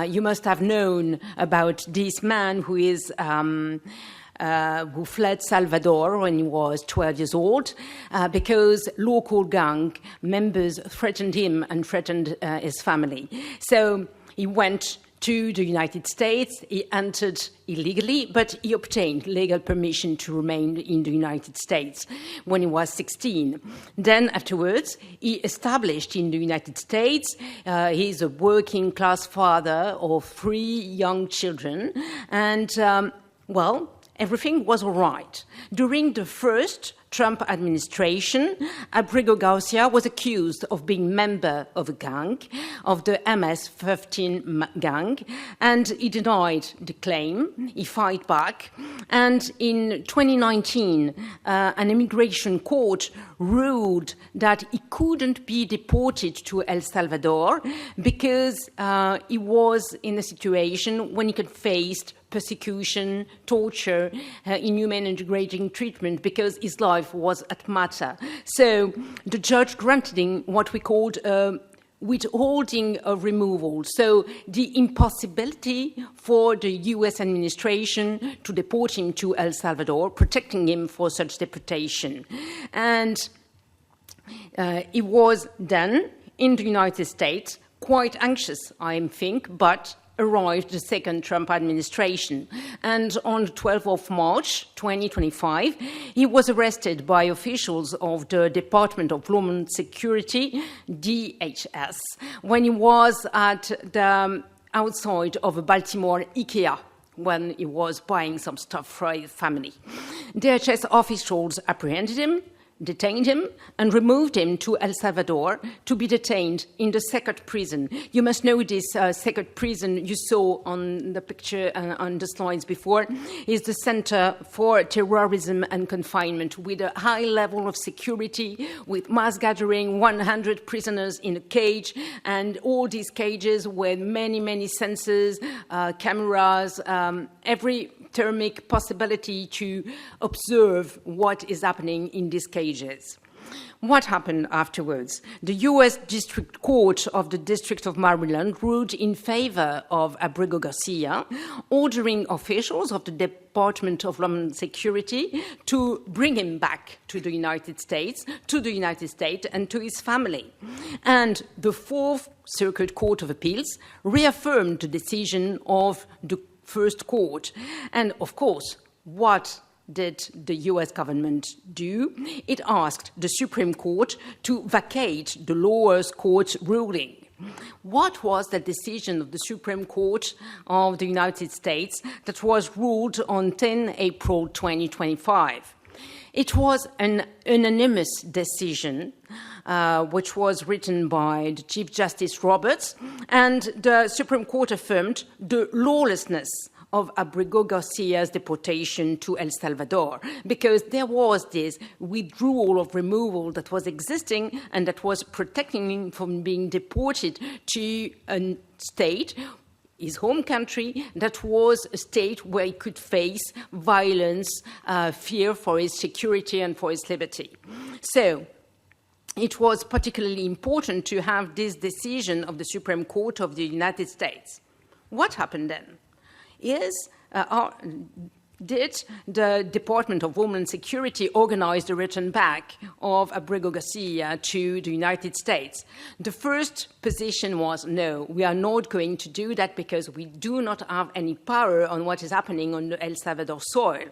You must have known about this man who is who fled Salvador when he was 12 years old because local gang members threatened him and threatened his family. So he went to the United States. He entered illegally, but he obtained legal permission to remain in the United States when he was 16. Then afterwards, he established in the United States. He's a working class father of 3 young children. And, everything was all right. During the first Trump administration, Abrego Garcia was accused of being member of a gang, of the MS-13 gang, and he denied the claim. He fought back. And in 2019, an immigration court ruled that he couldn't be deported to El Salvador because he was in a situation when he could face persecution, torture, inhumane and degrading treatment because his life was at matter. So the judge granted him what we called withholding of removal. So the impossibility for the U.S. administration to deport him to El Salvador, protecting him for such deportation. And he was then in the United States, quite anxious, I think, but arrived the second Trump administration. And on the 12th of March, 2025, he was arrested by officials of the Department of Homeland Security, DHS, when he was at the outside of a Baltimore IKEA when he was buying some stuff for his family. DHS officials apprehended him, detained him, and removed him to El Salvador to be detained in the second prison. You must know this second prison you saw on the picture on the slides before is the Center for Terrorism and Confinement with a high level of security, with mass gathering, 100 prisoners in a cage, and all these cages with many, many sensors, cameras, every thermic possibility to observe what is happening in these cages. What happened afterwards? The U.S. District Court of the District of Maryland ruled in favor of Abrego Garcia, ordering officials of the Department of Homeland Security to bring him back to the United States, and to his family. And the Fourth Circuit Court of Appeals reaffirmed the decision of the First Court. And of course, what did the US government do? It asked the Supreme Court to vacate the lower court's ruling. What was the decision of the Supreme Court of the United States that was ruled on 10 April 2025? It was an unanimous decision, which was written by the Chief Justice Roberts, and the Supreme Court affirmed the lawlessness of Abrego Garcia's deportation to El Salvador, because there was this withdrawal of removal that was existing and that was protecting him from being deported to a state, his home country, that was a state where he could face violence, fear for his security and for his liberty. So it was particularly important to have this decision of the Supreme Court of the United States. What happened then? Did the Department of Homeland Security organize the return back of Abrego Garcia to the United States? The first position was, no, we are not going to do that because we do not have any power on what is happening on the El Salvador soil.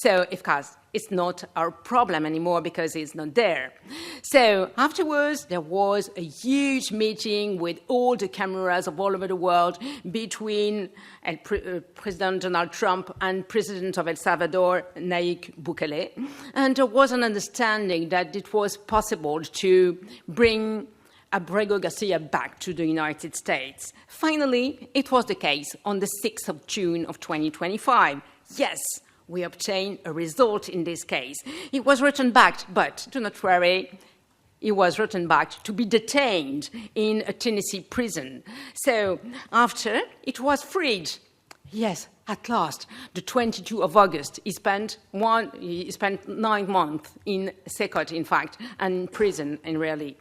So, of course, it's not our problem anymore because it's not there. So afterwards, there was a huge meeting with all the cameras of all over the world between President Donald Trump and President of El Salvador, Nayib Bukele. And there was an understanding that it was possible to bring Abrego Garcia back to the United States. Finally, it was the case on the 6th of June of 2025. Yes, we obtained a result in this case. He was returned back, but do not worry, he was returned back to be detained in a Tennessee prison. So after, it was freed. Yes, at last, the 22nd of August, he spent 9 months in SCOTUS, in fact, and in prison, really.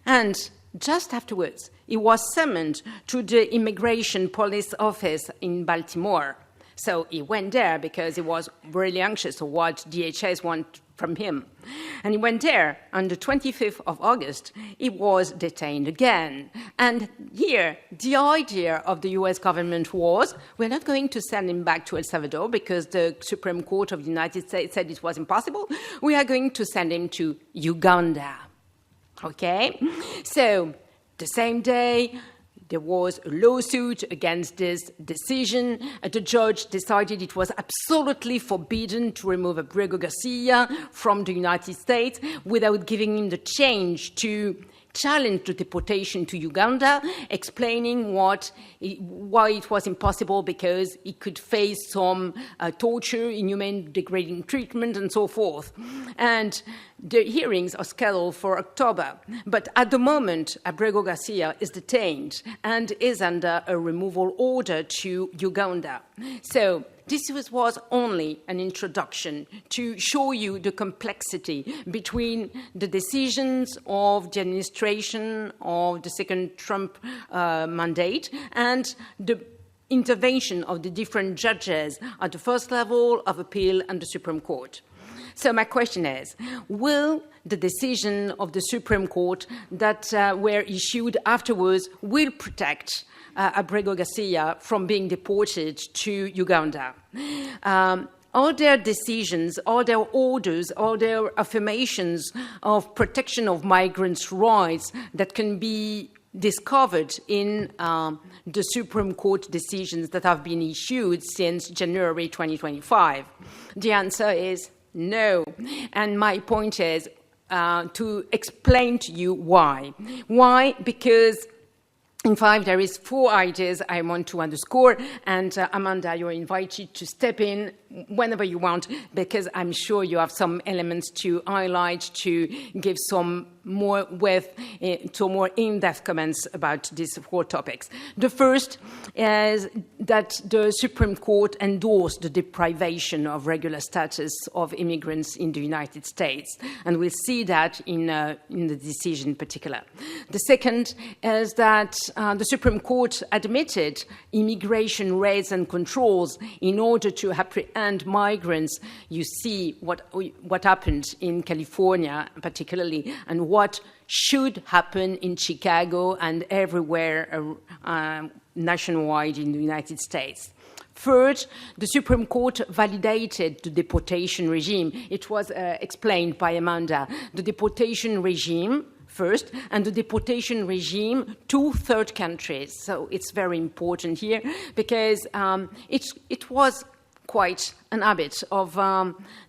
And just afterwards, he was summoned to the Immigration Police Office in Baltimore. So he went there because he was really anxious of what DHS wanted from him. And he went there. On the 25th of August, he was detained again. And here, the idea of the US government was, we're not going to send him back to El Salvador because the Supreme Court of the United States said it was impossible. We are going to send him to Uganda. Okay? So the same day, there was a lawsuit against this decision. The judge decided it was absolutely forbidden to remove Abrego Garcia from the United States without giving him the chance to challenge the deportation to Uganda, explaining why it was impossible because he could face some torture, inhumane, degrading treatment, and so forth. And the hearings are scheduled for October. But at the moment, Abrego Garcia is detained and is under a removal order to Uganda. So this was only an introduction to show you the complexity between the decisions of the administration of the second Trump mandate and the intervention of the different judges at the first level of appeal and the Supreme Court. So my question is, will the decision of the Supreme Court that were issued afterwards will protect Abrego Garcia from being deported to Uganda? Are there decisions, are there orders, are there affirmations of protection of migrants' rights that can be discovered in the Supreme Court decisions that have been issued since January 2025? The answer is no. And my point is to explain to you why. Why? Because in fact, there is 4 ideas I want to underscore, and Amanda, you're invited to step in whenever you want, because I'm sure you have some elements to highlight, to give some more in-depth comments about these 4 topics. The first is that the Supreme Court endorsed the deprivation of regular status of immigrants in the United States, and we'll see that in the decision in particular. The second is that the Supreme Court admitted immigration raids and controls in order to apprehend migrants. You see what happened in California particularly, and what should happen in Chicago and everywhere nationwide in the United States. Third, the Supreme Court validated the deportation regime. It was explained by Amanda. The deportation regime first, and the deportation regime to third countries. So it's very important here because it was quite an habit of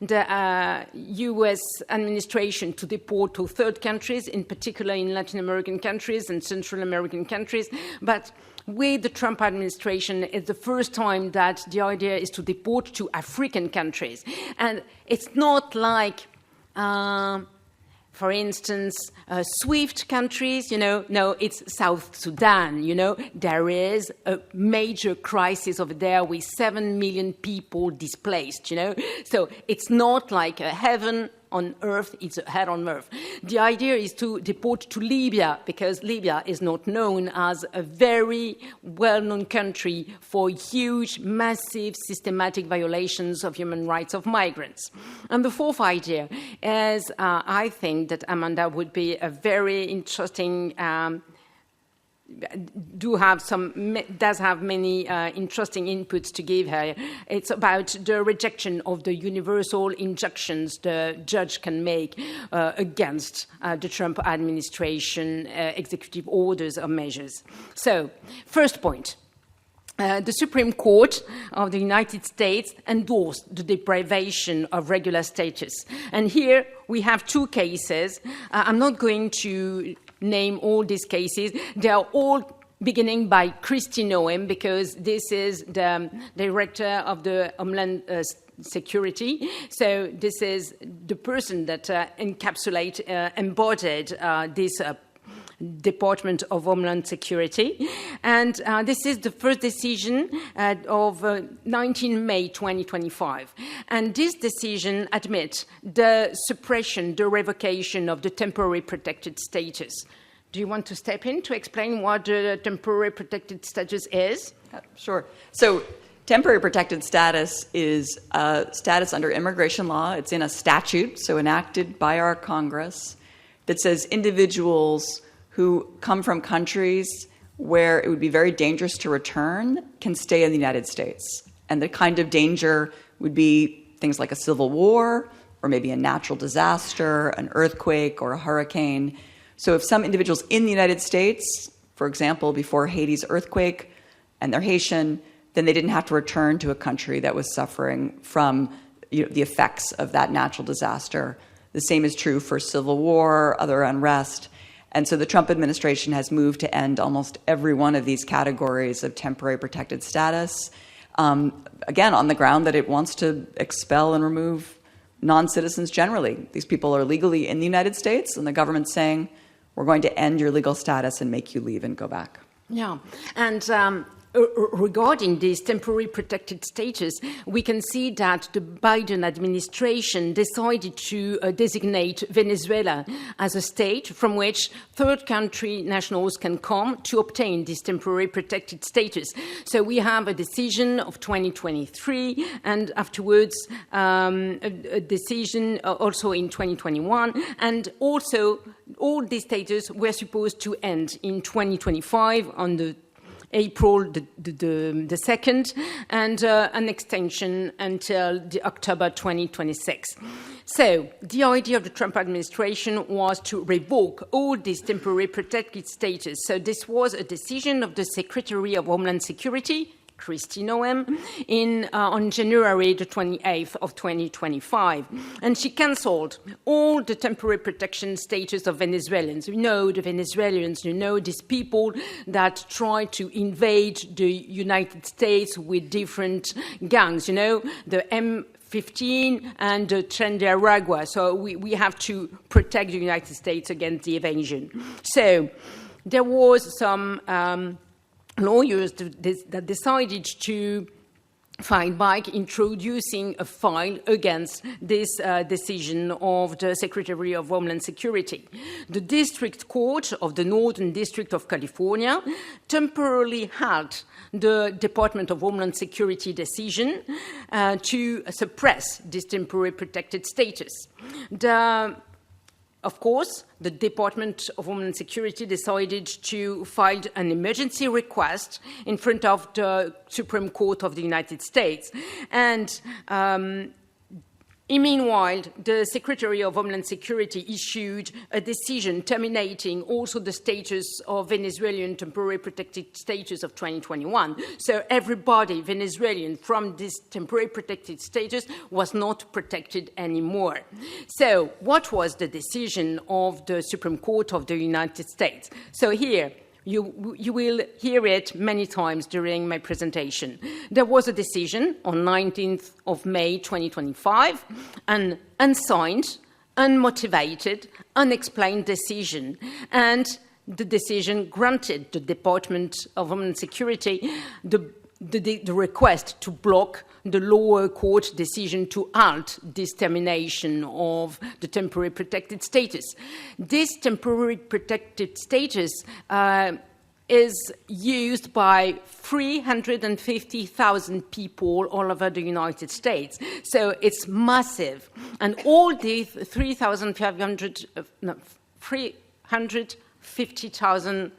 the US administration to deport to third countries, in particular in Latin American countries and Central American countries. But with the Trump administration, it's the first time that the idea is to deport to African countries. And it's not like, for instance, SWIFT countries, no, it's South Sudan, There is a major crisis over there with 7 million people displaced, So it's not like a heaven on earth, it's a hell on earth. The idea is to deport to Libya, because Libya is not known as a very well-known country for huge, massive, systematic violations of human rights of migrants. And the fourth idea is, I think that Amanda would be a very interesting does have many interesting inputs to give her. It's about the rejection of the universal injunctions the judge can make against the Trump administration executive orders or measures. So, first point. The Supreme Court of the United States endorsed the deprivation of regular status. And here we have 2 cases. I'm not going to name all these cases. They are all beginning by Kristi Noem, because this is the director of the Homeland Security. So this is the person that embodied this Department of Homeland Security. And this is the first decision of 19 May 2025. And this decision admits the suppression, the revocation of the temporary protected status. Do you want to step in to explain what the temporary protected status is? Sure. So temporary protected status is a status under immigration law. It's in a statute, so enacted by our Congress, that says individuals who come from countries where it would be very dangerous to return can stay in the United States. And the kind of danger would be things like a civil war, or maybe a natural disaster, an earthquake, or a hurricane. So if some individuals in the United States, for example, before Haiti's earthquake, and they're Haitian, then they didn't have to return to a country that was suffering from the effects of that natural disaster. The same is true for civil war, other unrest. And so the Trump administration has moved to end almost every one of these categories of temporary protected status, again, on the ground that it wants to expel and remove non-citizens generally. These people are legally in the United States, and the government's saying, we're going to end your legal status and make you leave and go back. Yeah, and regarding this temporary protected status, we can see that the Biden administration decided to designate Venezuela as a state from which third country nationals can come to obtain this temporary protected status. So we have a decision of 2023, and afterwards a decision also in 2021, and also all these status were supposed to end in 2025 on the April the 2nd, and an extension until the October 2026. So the idea of the Trump administration was to revoke all these temporary protected status. So this was a decision of the Secretary of Homeland Security Christy Noem, on January the 28th of 2025. And she cancelled all the temporary protection status of Venezuelans. You know the Venezuelans, you know these people that try to invade the United States with different gangs, you know, the M15 and the Tren de Aragua. So we have to protect the United States against the invasion. So there was some lawyers that decided to fight back, introducing a file against this decision of the Secretary of Homeland Security. The District Court of the Northern District of California temporarily held the Department of Homeland Security decision to suppress this temporary protected status. Of course, the Department of Homeland Security decided to file an emergency request in front of the Supreme Court of the United States. And meanwhile, the Secretary of Homeland Security issued a decision terminating also the status of Venezuelan temporary protected status of 2021. So everybody, Venezuelan, from this temporary protected status was not protected anymore. So what was the decision of the Supreme Court of the United States? So here, you will hear it many times during my presentation. There was a decision on 19th of May 2025, an unsigned, unmotivated, unexplained decision. And the decision granted the Department of Homeland Security the request to block the lower court decision to halt this termination of the temporary protected status. This temporary protected status is used by 350,000 people all over the United States. So it's massive. And all these 350,000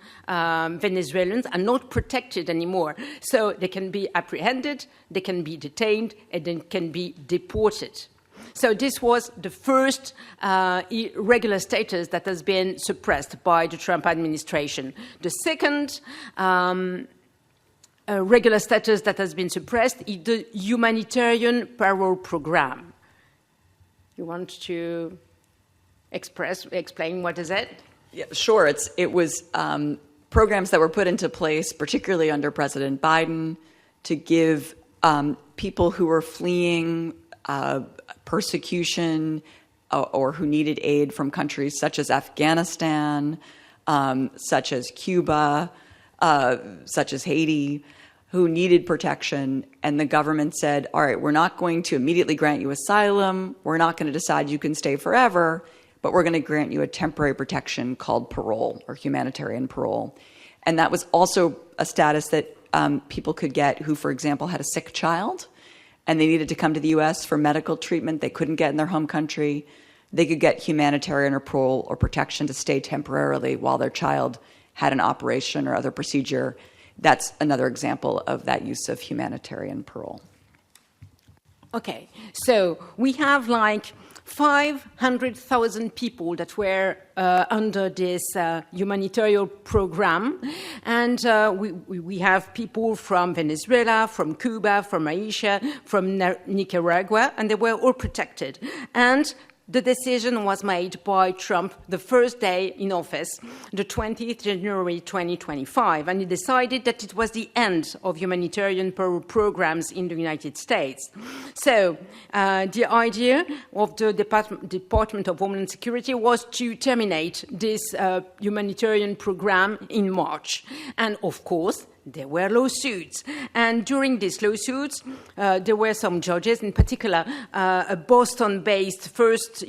Venezuelans are not protected anymore. So they can be apprehended, they can be detained, and they can be deported. So this was the first irregular status that has been suppressed by the Trump administration. The second regular status that has been suppressed is the humanitarian parole program. You want to explain what is it? Yeah, sure. It was programs that were put into place, particularly under President Biden, to give people who were fleeing persecution or who needed aid from countries such as Afghanistan, such as Cuba, such as Haiti, who needed protection. And the government said, all right, we're not going to immediately grant you asylum. We're not going to decide you can stay forever, but we're going to grant you a temporary protection called parole or humanitarian parole. And that was also a status that people could get who, for example, had a sick child and they needed to come to the U.S. for medical treatment they couldn't get in their home country. They could get humanitarian or parole or protection to stay temporarily while their child had an operation or other procedure. That's another example of that use of humanitarian parole. Okay, so we have like 500,000 people that were under this humanitarian program. And we have people from Venezuela, from Cuba, from Asia, from Nicaragua, and they were all protected. And the decision was made by Trump the first day in office, the 20th January 2025, and he decided that it was the end of humanitarian programs in the United States. So the idea of the Department of Homeland Security was to terminate this humanitarian program in March. And of course, there were lawsuits. And during these lawsuits, there were some judges, in particular, a Boston-based first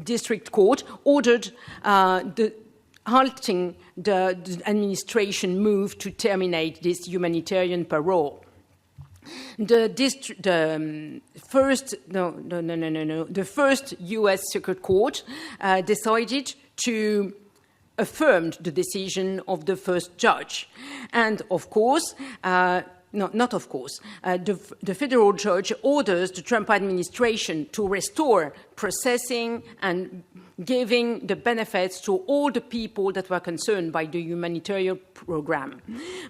district court ordered halting the administration move to terminate this humanitarian parole. The first U.S. Circuit Court decided to affirmed the decision of the first judge. And of course, the federal judge orders the Trump administration to restore processing and giving the benefits to all the people that were concerned by the humanitarian program.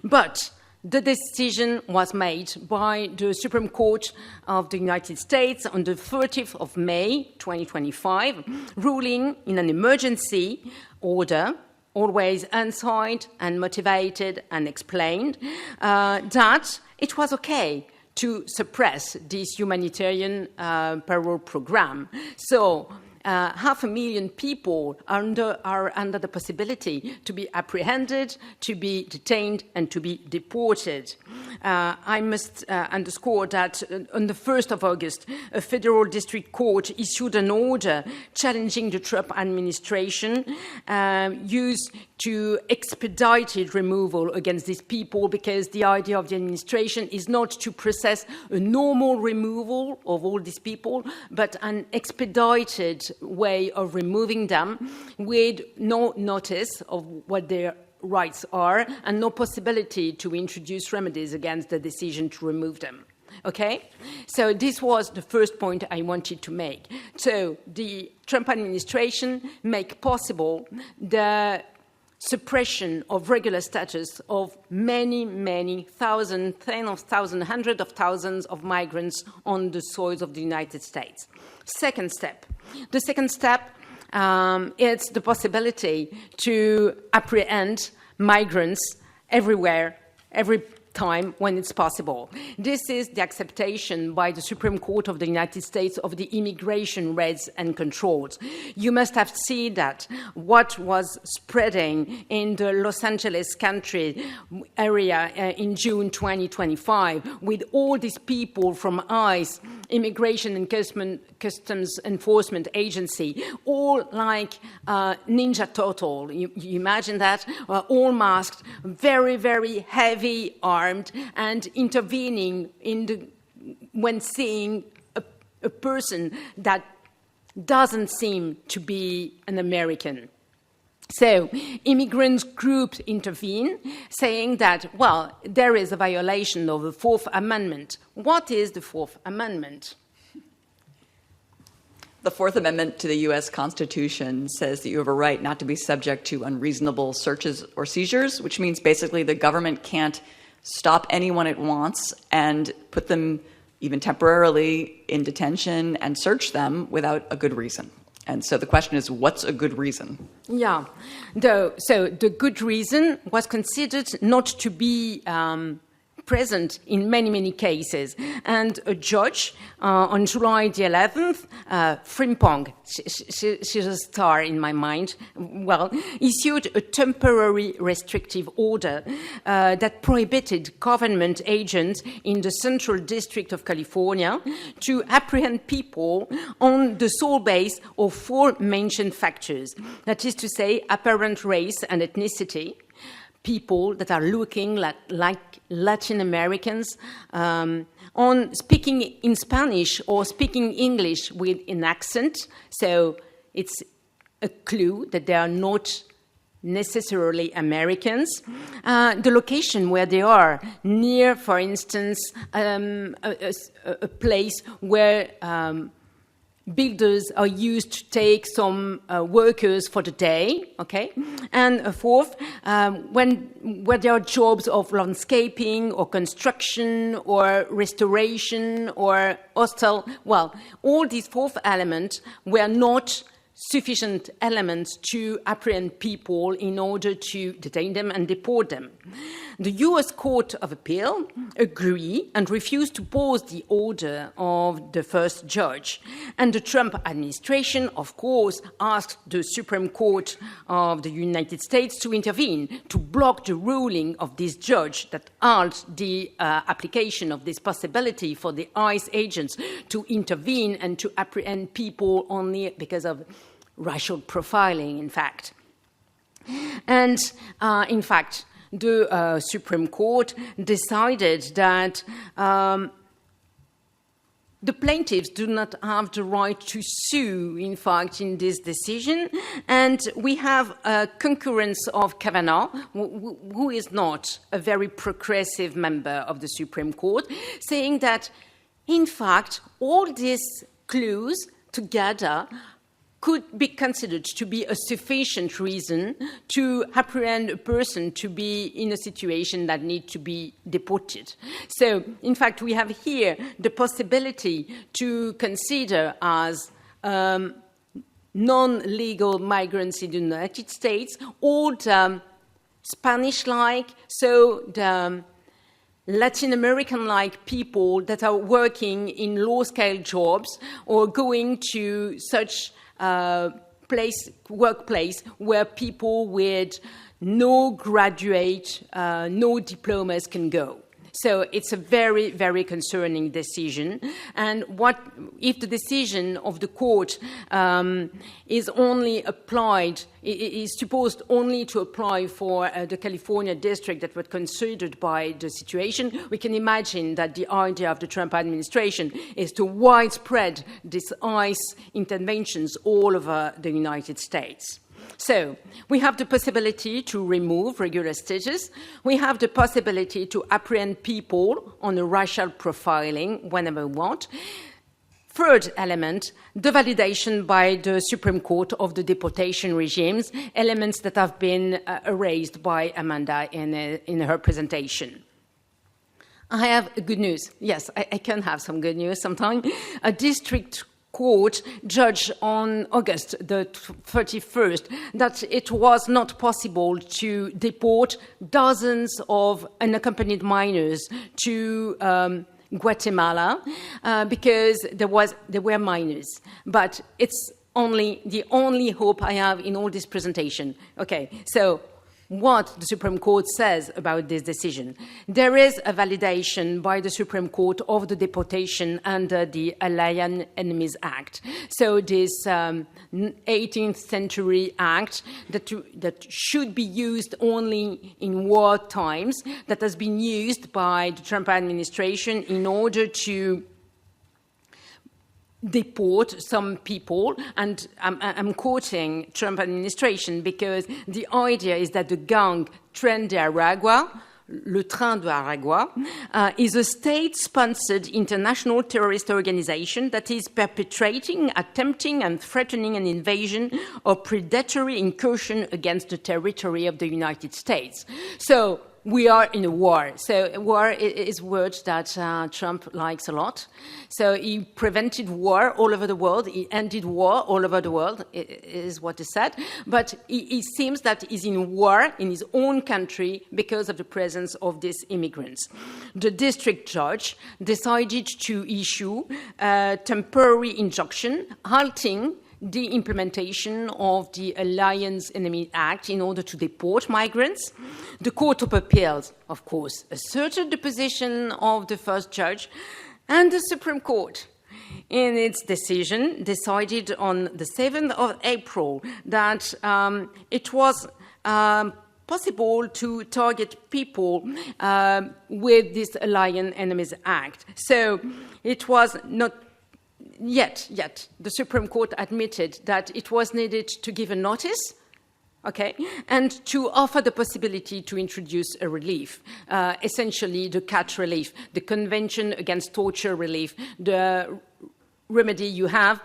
But the decision was made by the Supreme Court of the United States on the 30th of May, 2025, ruling in an emergency order, always unsigned and motivated and explained, that it was okay to suppress this humanitarian parole program. So 500,000 people are under the possibility to be apprehended, to be detained, and to be deported. I must underscore that on the 1st of August, a federal district court issued an order challenging the Trump administration used to expedited removal against these people, because the idea of the administration is not to process a normal removal of all these people, but an expedited way of removing them with no notice of what their rights are and no possibility to introduce remedies against the decision to remove them. Okay? So this was the first point I wanted to make. So the Trump administration make possible the suppression of regular status of many thousands, tens of thousands, hundreds of thousands of migrants on the soils of the United States. Second step. The second step is the possibility to apprehend migrants everywhere, every time when it's possible. This is the acceptation by the Supreme Court of the United States of the immigration raids and controls. You must have seen that what was spreading in the Los Angeles country area in June 2025 with all these people from ICE, Immigration and Customs Enforcement Agency, all like Ninja Turtle. You imagine that? All masked, very heavy armed, and intervening when seeing a person that doesn't seem to be an American. So immigrants groups intervene, saying that, well, there is a violation of the Fourth Amendment. What is the Fourth Amendment? The Fourth Amendment to the U.S. Constitution says that you have a right not to be subject to unreasonable searches or seizures, which means basically the government can't stop anyone it wants and put them even temporarily in detention and search them without a good reason. And so the question is, what's a good reason? Yeah. So the good reason was considered not to be present in many cases. And a judge on July the 11th, Frimpong, she's a star in my mind, well, issued a temporary restrictive order that prohibited government agents in the Central District of California to apprehend people on the sole base of four mentioned factors. That is to say, apparent race and ethnicity, people that are looking like Latin Americans, on speaking in Spanish or speaking English with an accent. So it's a clue that they are not necessarily Americans. The location where they are, near, for instance, a place where builders are used to take some workers for the day, okay? And a fourth, where there are jobs of landscaping or construction or restoration or hostel. Well, all these fourth elements were not sufficient elements to apprehend people in order to detain them and deport them. The U.S. Court of Appeal agreed and refused to pause the order of the first judge. And the Trump administration, of course, asked the Supreme Court of the United States to intervene, to block the ruling of this judge that halted the application of this possibility for the ICE agents to intervene and to apprehend people only because of racial profiling, in fact. And, in fact, the Supreme Court decided that the plaintiffs do not have the right to sue, in fact, in this decision. And we have a concurrence of Kavanaugh, who is not a very progressive member of the Supreme Court, saying that, in fact, all these clues together could be considered to be a sufficient reason to apprehend a person to be in a situation that needs to be deported. So, in fact, we have here the possibility to consider as non-legal migrants in the United States, or the Spanish-like, so the Latin American-like people that are working in low-scale jobs or going to such workplace where people with no graduate, no diplomas can go. So it's a very, very concerning decision. And what if the decision of the court is only applied, is supposed only to apply for the California district that was considered by the situation? We can imagine that the idea of the Trump administration is to widespread these ICE interventions all over the United States. So we have the possibility to remove regular status. We have the possibility to apprehend people on a racial profiling whenever we want. Third element, the validation by the Supreme Court of the deportation regimes, elements that have been erased by Amanda in her presentation. I have good news. Yes, I can have some good news sometime. A district court judged on August the 31st that it was not possible to deport dozens of unaccompanied minors to Guatemala because they were minors. But it's the only hope I have in all this presentation. Okay, so what the Supreme Court says about this decision. There is a validation by the Supreme Court of the deportation under the Alien Enemies Act. So this 18th century act that should be used only in war times, that has been used by the Trump administration in order to deport some people, and I'm quoting Trump administration because the idea is that the gang Tren de Aragua, Le Train de Aragua, is a state-sponsored international terrorist organization that is perpetrating, attempting, and threatening an invasion or predatory incursion against the territory of the United States. So we are in a war. So war is a word that Trump likes a lot. So he prevented war all over the world. He ended war all over the world, is what he said. But it seems that he's in war in his own country because of the presence of these immigrants. The district judge decided to issue a temporary injunction halting the implementation of the Alien Enemies Act in order to deport migrants. The Court of Appeals, of course, asserted the position of the first judge, and the Supreme Court, in its decision, decided on the 7th of April that it was possible to target people with this Alien Enemies Act. So it was not Yet, the Supreme Court admitted that it was needed to give a notice, okay, and to offer the possibility to introduce a relief, essentially the CAT relief, the Convention Against Torture relief, the remedy you have,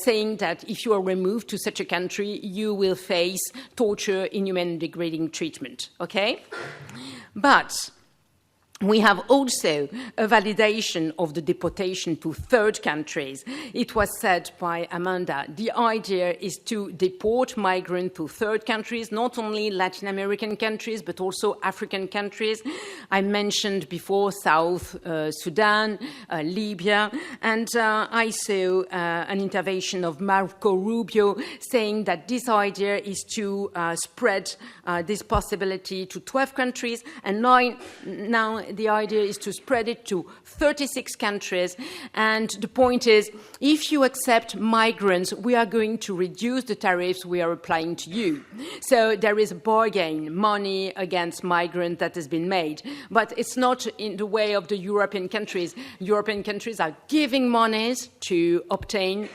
saying that if you are removed to such a country, you will face torture, inhuman, and degrading treatment, okay? But we have also a validation of the deportation to third countries. It was said by Amanda, the idea is to deport migrants to third countries, not only Latin American countries, but also African countries. I mentioned before South Sudan, Libya, and I saw an intervention of Marco Rubio saying that this idea is to spread this possibility to 12 countries, and now the idea is to spread it to 36 countries. And the point is, if you accept migrants, we are going to reduce the tariffs we are applying to you. So there is a bargain, money against migrants that has been made. But it's not in the way of the European countries. European countries are giving monies to obtain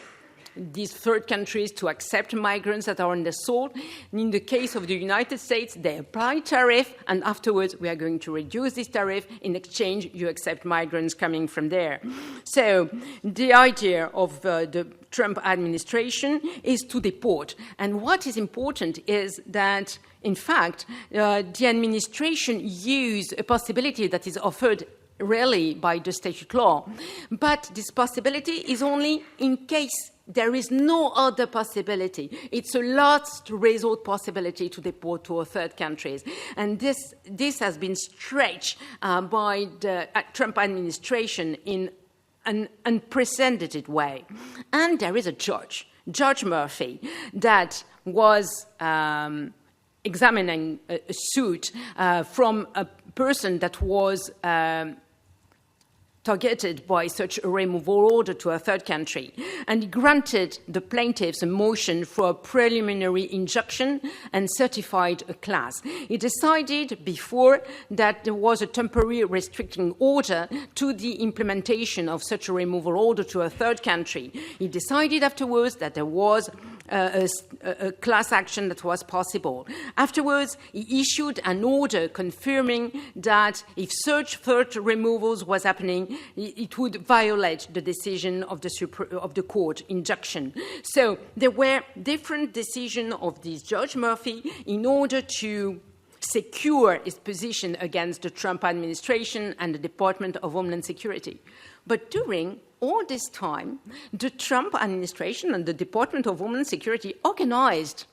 these third countries to accept migrants that are on the soil. In the case of the United States, they apply tariff, and afterwards we are going to reduce this tariff. In exchange, you accept migrants coming from there. So the idea of the Trump administration is to deport. And what is important is that, in fact, the administration used a possibility that is offered really by the statute law. But this possibility is only in case there is no other possibility. It's a last resort possibility to deport to third countries. And this has been stretched by the Trump administration in an unprecedented way. And there is a judge, Judge Murphy, that was examining a suit from a person that was targeted by such a removal order to a third country, and he granted the plaintiffs a motion for a preliminary injunction and certified a class. He decided before that there was a temporary restricting order to the implementation of such a removal order to a third country. He decided afterwards that there was a class action that was possible. Afterwards, he issued an order confirming that if such third removals was happening, it would violate the decision of the court injunction. So there were different decisions of this Judge Murphy in order to secure its position against the Trump administration and the Department of Homeland Security. But during all this time, the Trump administration and the Department of Homeland Security organized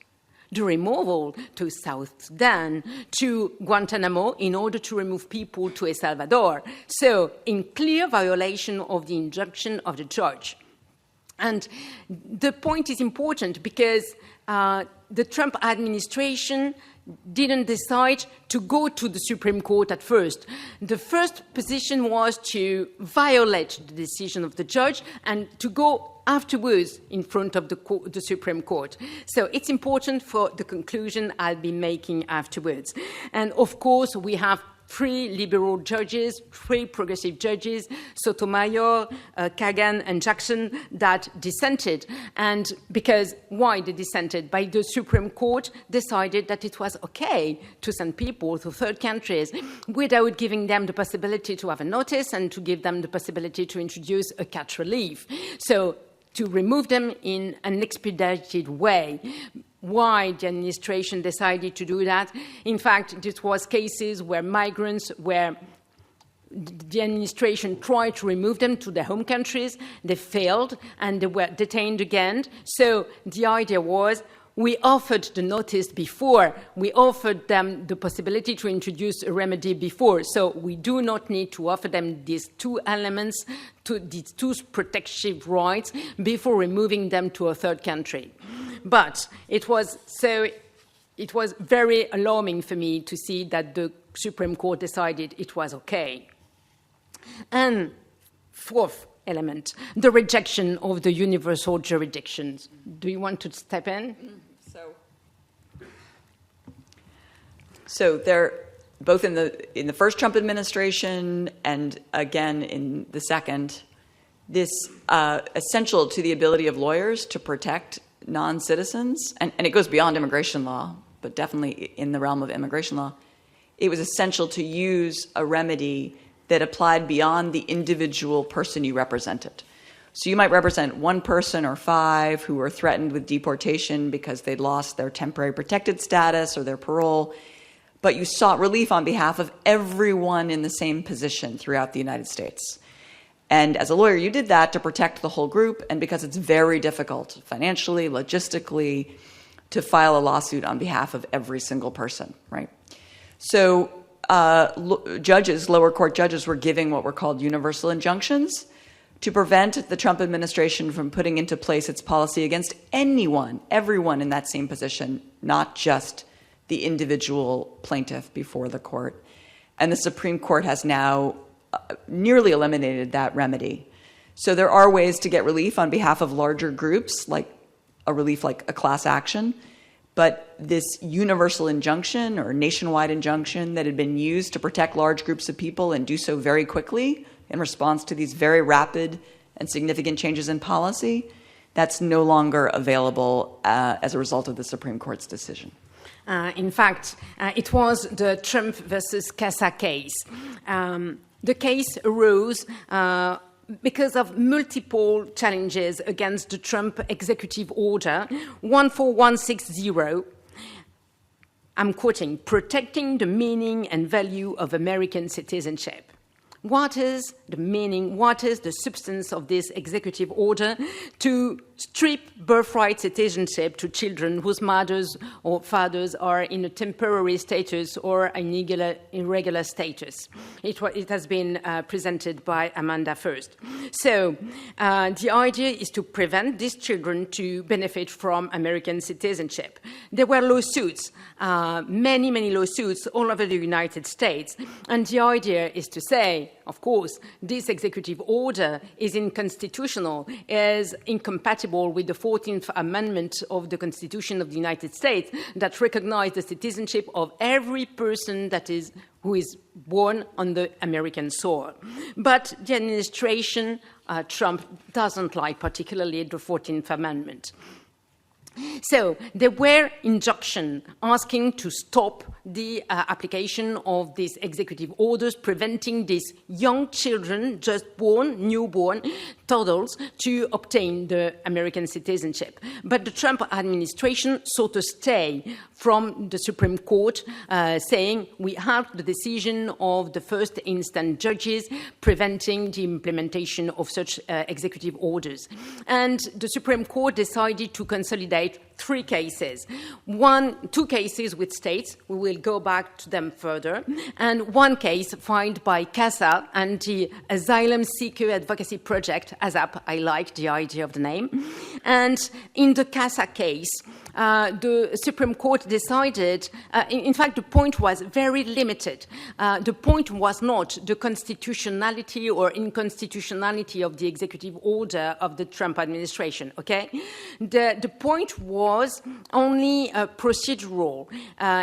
the removal to South Sudan, to Guantanamo, in order to remove people to El Salvador. So, in clear violation of the injunction of the judge. And the point is important because the Trump administration didn't decide to go to the Supreme Court at first. The first position was to violate the decision of the judge and to go afterwards in front of the Supreme Court. So it's important for the conclusion I'll be making afterwards. And of course, we have 3 liberal judges, 3 progressive judges, Sotomayor, Kagan, and Jackson, that dissented. And because why they dissented? By the Supreme Court decided that it was okay to send people to third countries without giving them the possibility to have a notice and to give them the possibility to introduce a cat relief. So to remove them in an expedited way. Why the administration decided to do that? In fact, it was cases where migrants where the administration tried to remove them to their home countries, they failed, and they were detained again. So the idea was, we offered the notice before, we offered them the possibility to introduce a remedy before, so we do not need to offer them these 2 elements, these 2 protective rights, before removing them to a third country. But it was very alarming for me to see that the Supreme Court decided it was okay. And 4th element, the rejection of the universal jurisdictions. Do you want to step in? So there, both in the first Trump administration and again in the second, this essential to the ability of lawyers to protect non-citizens, and it goes beyond immigration law, but definitely in the realm of immigration law, it was essential to use a remedy that applied beyond the individual person you represented. So you might represent 1 person or 5 who were threatened with deportation because they'd lost their temporary protected status or their parole, but you sought relief on behalf of everyone in the same position throughout the United States. And as a lawyer, you did that to protect the whole group, and because it's very difficult financially, logistically, to file a lawsuit on behalf of every single person, right? So lower court judges were giving what were called universal injunctions to prevent the Trump administration from putting into place its policy against everyone in that same position, not just the individual plaintiff before the court. And the Supreme Court has now nearly eliminated that remedy. So there are ways to get relief on behalf of larger groups, like a class action, but this universal injunction or nationwide injunction that had been used to protect large groups of people and do so very quickly in response to these very rapid and significant changes in policy, that's no longer available as a result of the Supreme Court's decision. In fact, it was the Trump versus Casa case. The case arose because of multiple challenges against the Trump executive order 14160. I'm quoting, protecting the meaning and value of American citizenship. What is the meaning, what is the substance of this executive order to strip birthright citizenship to children whose mothers or fathers are in a temporary status or an irregular status? It has been presented by Amanda first. So the idea is to prevent these children to benefit from American citizenship. There were lawsuits, many lawsuits all over the United States, and the idea is to say, of course, this executive order is unconstitutional, is incompatible with the 14th Amendment of the Constitution of the United States that recognizes the citizenship of every person who is born on the American soil. But the administration, Trump, doesn't like particularly the 14th Amendment. So there were injunctions asking to stop the application of these executive orders, preventing these young children, just born, newborn, toddlers, to obtain the American citizenship. But the Trump administration sought a stay from the Supreme Court, saying we have the decision of the first instance judges preventing the implementation of such executive orders. And the Supreme Court decided to consolidate three cases. Two cases with states, we will go back to them further, and one case filed by CASA and the Asylum Seeker Advocacy Project, ASAP, I like the idea of the name. And in the CASA case, the Supreme Court decided, in fact, the point was very limited. The point was not the constitutionality or inconstitutionality of the executive order of the Trump administration, okay? The point was only procedural.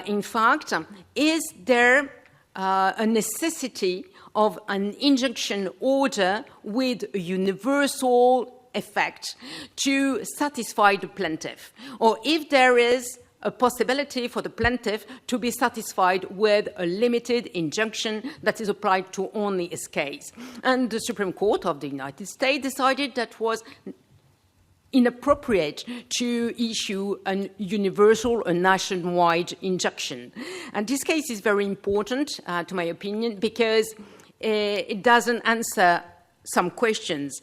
In fact, is there a necessity of an injunction order with a universal effect to satisfy the plaintiff, or if there is a possibility for the plaintiff to be satisfied with a limited injunction that is applied to only his case. And the Supreme Court of the United States decided that was inappropriate to issue a universal, a nationwide injunction. And this case is very important, to my opinion, because it doesn't answer some questions.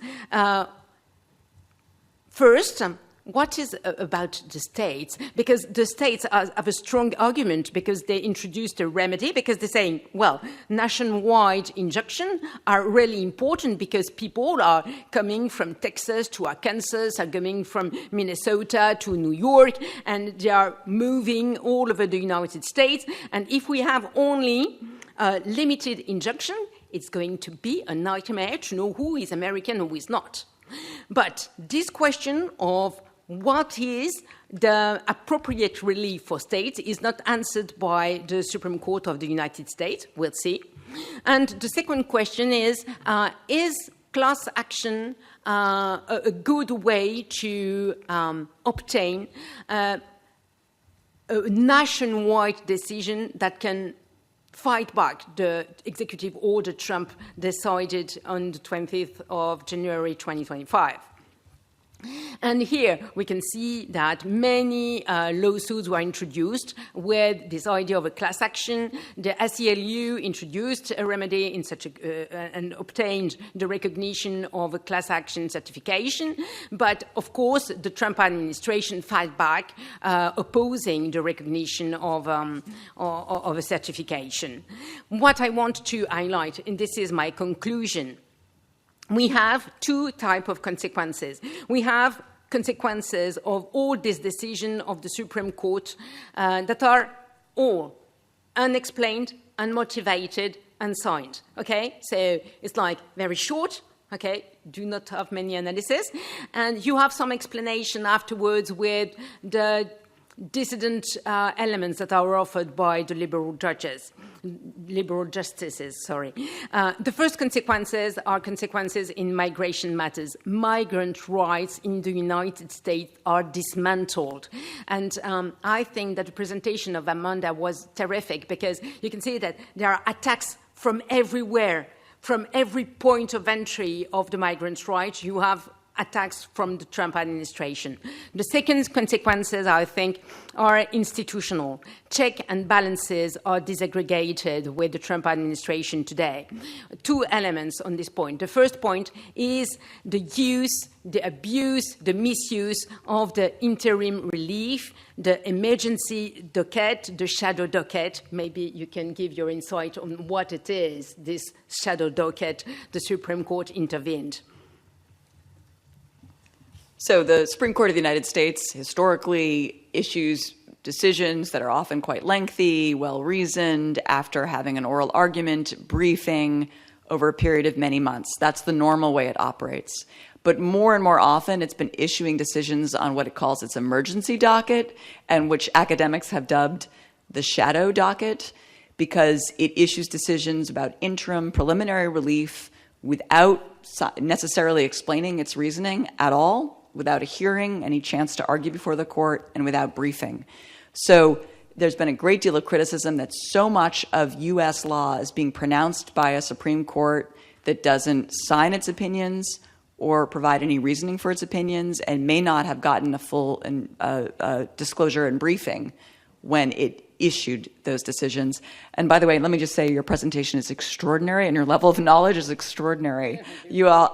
First, what is about the states? Because the states have a strong argument because they introduced a remedy, because they're saying, well, nationwide injunctions are really important because people are coming from Texas to Arkansas, are coming from Minnesota to New York, and they are moving all over the United States. And if we have only a limited injunction, it's going to be a nightmare to know who is American and who is not. But this question of what is the appropriate relief for states is not answered by the Supreme Court of the United States. We'll see. And the second question is class action a good way to obtain a nationwide decision that can fight back the executive order Trump decided on the 20th of January 2025. And here we can see that many lawsuits were introduced with this idea of a class action. The ACLU introduced a remedy in such and obtained the recognition of a class action certification. But of course, the Trump administration fought back, opposing the recognition of a certification. What I want to highlight, and this is my conclusion, we have two types of consequences. We have consequences of all this decision of the Supreme Court that are all unexplained, unmotivated, unsigned. Okay, so it's like very short. Okay, do not have many analysis, and you have some explanation afterwards with the dissident elements that are offered by the liberal justices. The first consequences are consequences in migration matters. Migrant rights in the United States are dismantled. And I think that the presentation of Amanda was terrific, because you can see that there are attacks from everywhere, from every point of entry of the migrants' rights. You have attacks from the Trump administration. The second consequences, I think, are institutional. Check and balances are disaggregated with the Trump administration today. Two elements on this point. The first point is the use, the abuse, the misuse of the interim relief, the emergency docket, the shadow docket. Maybe you can give your insight on what it is, this shadow docket the Supreme Court intervened. So the Supreme Court of the United States historically issues decisions that are often quite lengthy, well-reasoned, after having an oral argument, briefing over a period of many months. That's the normal way it operates. But more and more often, it's been issuing decisions on what it calls its emergency docket, and which academics have dubbed the shadow docket, because it issues decisions about interim preliminary relief without necessarily explaining its reasoning at all, without a hearing, any chance to argue before the court, and without briefing. So there's been a great deal of criticism that so much of U.S. law is being pronounced by a Supreme Court that doesn't sign its opinions or provide any reasoning for its opinions, and may not have gotten a full disclosure and briefing when it issued those decisions. And by the way, let me just say, your presentation is extraordinary, and your level of knowledge is extraordinary. You all,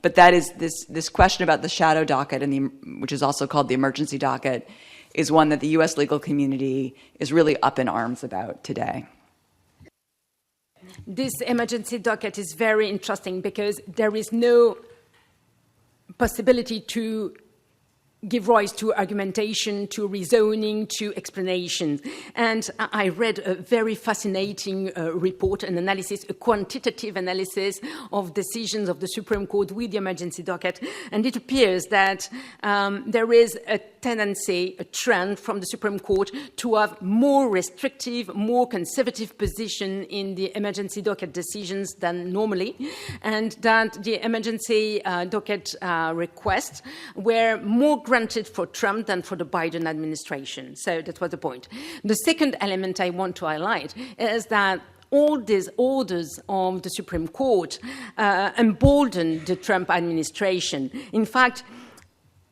but that is this question about the shadow docket, and which is also called the emergency docket, is one that the U.S. legal community is really up in arms about today. This emergency docket is very interesting, because there is no possibility to give rise to argumentation, to reasoning, to explanation. And I read a very fascinating report, an analysis, a quantitative analysis of decisions of the Supreme Court with the emergency docket. And it appears that there is a tendency, a trend from the Supreme Court to have more restrictive, more conservative position in the emergency docket decisions than normally, and that the emergency docket requests were more granted for Trump than for the Biden administration. So that was the point. The second element I want to highlight is that all these orders of the Supreme Court emboldened the Trump administration. In fact,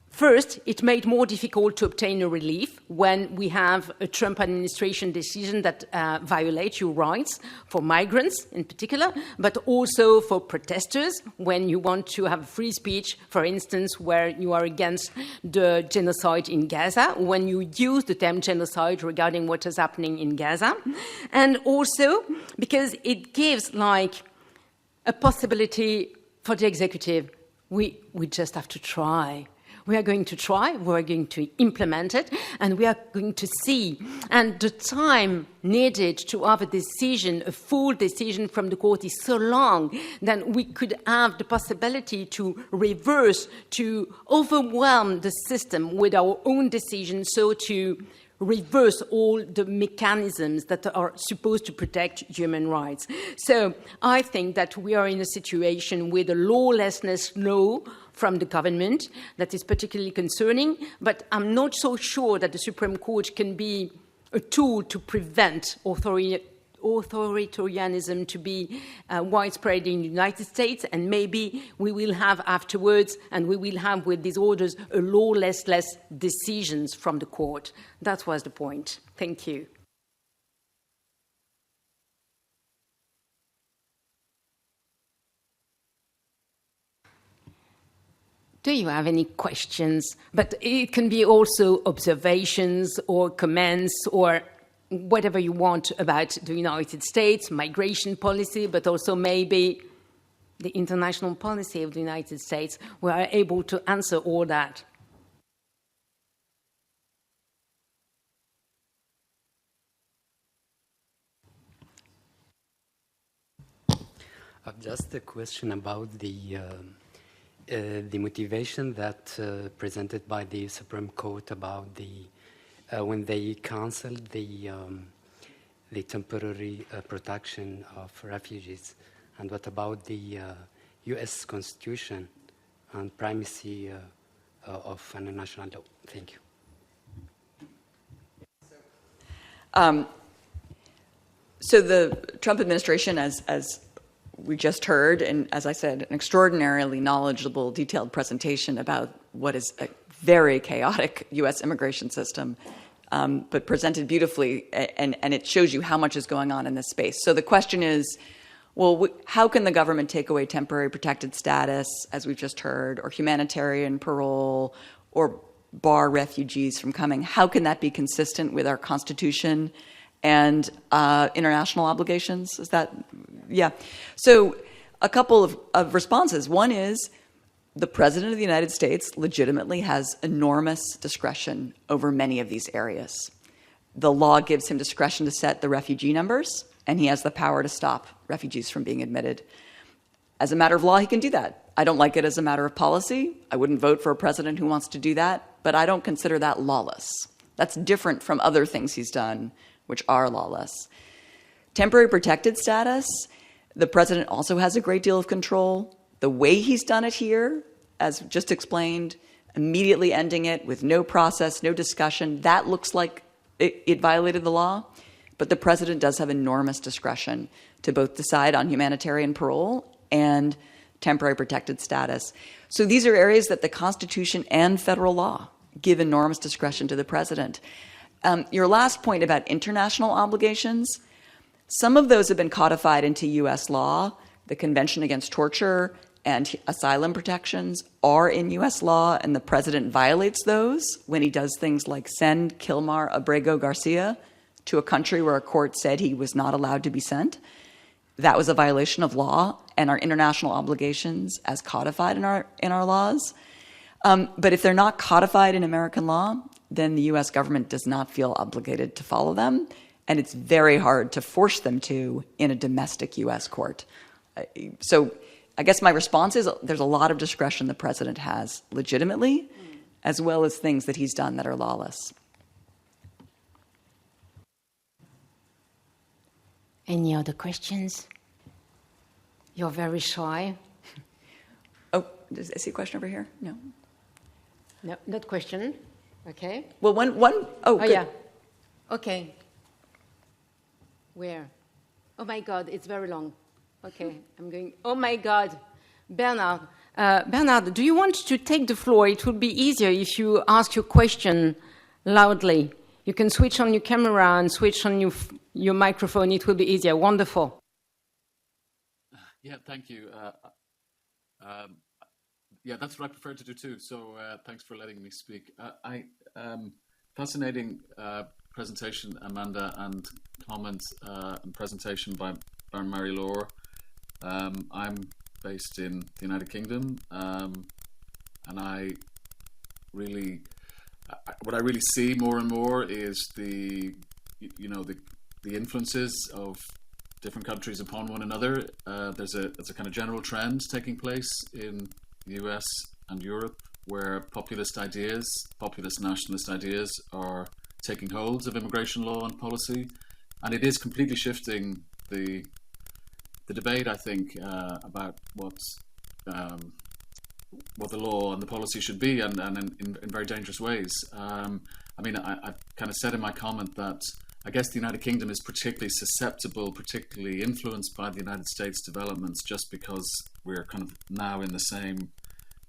first, it made more difficult to obtain a relief when we have a Trump administration decision that violates your rights, for migrants in particular, but also for protesters when you want to have free speech, for instance, where you are against the genocide in Gaza, when you use the term genocide regarding what is happening in Gaza, and also because it gives like a possibility for the executive. We just have to try. We are going to try, we are going to implement it, and we are going to see. And the time needed to have a decision, a full decision from the court, is so long that we could have the possibility to reverse, to overwhelm the system with our own decision, so to reverse all the mechanisms that are supposed to protect human rights. So I think that we are in a situation with a lawlessness law from the government that is particularly concerning, but I'm not so sure that the Supreme Court can be a tool to prevent authoritarianism to be widespread in the United States, and maybe we will have afterwards, and we will have with these orders, a lawless decisions from the court. That was the point. Thank you. Do you have any questions? But it can be also observations or comments or whatever you want about the United States, migration policy, but also maybe the international policy of the United States. We are able to answer all that. Just a question about the motivation that presented by the Supreme Court about the when they canceled the temporary protection of refugees? And what about the U.S. Constitution and primacy of international law? Thank you. So the Trump administration, as we just heard, and as I said, an extraordinarily knowledgeable, detailed presentation about what is a very chaotic U.S. immigration system, but presented beautifully, and it shows you how much is going on in this space. So the question is, well, how can the government take away temporary protected status, as we've just heard, or humanitarian parole, or bar refugees from coming? How can that be consistent with our Constitution and international obligations? Is that, yeah. So a couple of responses. One is the President of the United States legitimately has enormous discretion over many of these areas. The law gives him discretion to set the refugee numbers, and he has the power to stop refugees from being admitted. As a matter of law, he can do that. I don't like it as a matter of policy. I wouldn't vote for a president who wants to do that, but I don't consider that lawless. That's different from other things he's done, which are lawless. Temporary protected status, the president also has a great deal of control. The way he's done it here, as just explained, immediately ending it with no process, no discussion, that looks like it violated the law. But the president does have enormous discretion to both decide on humanitarian parole and temporary protected status. So these are areas that the Constitution and federal law give enormous discretion to the president. Your last point about international obligations, some of those have been codified into U.S. law. The Convention Against Torture and asylum protections are in U.S. law, and the president violates those when he does things like send Kilmar Abrego Garcia to a country where a court said he was not allowed to be sent. That was a violation of law and our international obligations as codified in our laws. But if they're not codified in American law, then the U.S. government does not feel obligated to follow them, and it's very hard to force them to in a domestic U.S. court. So I guess my response is there's a lot of discretion the president has legitimately, as well as things that he's done that are lawless. Any other questions? You're very shy. Oh, I see a question over here? No. No, not question. Okay. Well, one. Oh, good. Yeah. Okay. Where? Oh my God, it's very long. Okay, I'm going. Oh my God, Bernard. Bernard, do you want to take the floor? It would be easier if you ask your question loudly. You can switch on your camera and switch on your microphone. It will be easier. Wonderful. Yeah, thank you. Yeah, that's what I prefer to do too. So thanks for letting me speak. Fascinating presentation, Amanda, and comments and presentation by Marie-Laure. I'm based in the United Kingdom, and what I really see more and more is the influences of different countries upon one another. There's a kind of general trend taking place in the US and Europe where populist nationalist ideas are taking hold of immigration law and policy, and it is completely shifting the debate, I think, about what the law and the policy should be, and in very dangerous ways. I kind of said in my comment that I guess the United Kingdom is particularly susceptible, particularly influenced by the United States developments, just because we're kind of now in the same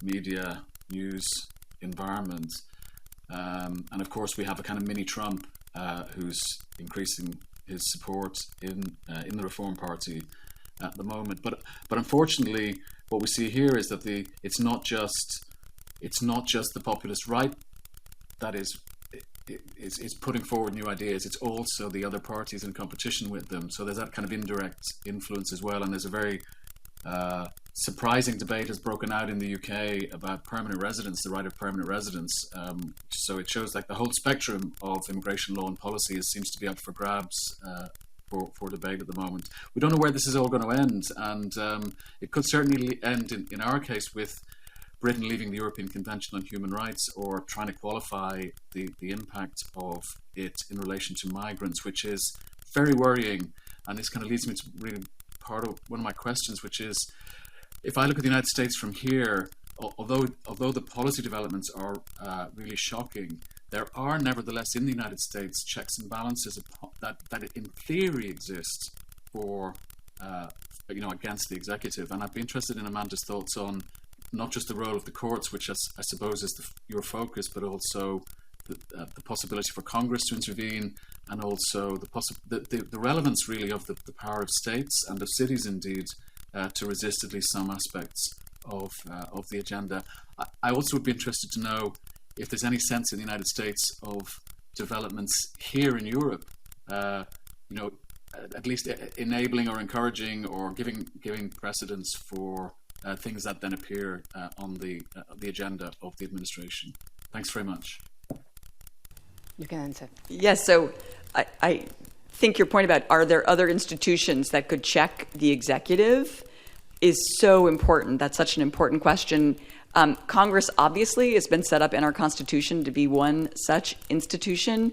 media news environment. And of course, we have a kind of mini Trump who's increasing his support in the Reform Party at the moment. But unfortunately, what we see here is that it's not just the populist right that is putting forward new ideas. It's also the other parties in competition with them. So there's that kind of indirect influence as well. And there's a very surprising debate has broken out in the UK about permanent residence, the right of permanent residence. So it shows like the whole spectrum of immigration law and policy seems to be up for grabs for debate at the moment. We don't know where this is all going to end, and it could certainly end in our case with Britain leaving the European Convention on Human Rights, or trying to qualify the impact of it in relation to migrants, which is very worrying. And this kind of leads me to really part of one of my questions, which is, if I look at the United States from here, although the policy developments are really shocking, there are nevertheless in the United States checks and balances that in theory exist for against the executive. And I'd be interested in Amanda's thoughts on not just the role of the courts, which I suppose is your focus, but also the possibility for Congress to intervene, and also the relevance really of the power of states and of cities indeed to resist at least some aspects of the agenda. I also would be interested to know if there's any sense in the United States of developments here in Europe, at least enabling or encouraging or giving precedence for things that then appear on the agenda of the administration. Thanks very much. You can answer. Yes, so I think your point about are there other institutions that could check the executive is so important. That's such an important question. Congress obviously has been set up in our Constitution to be one such institution.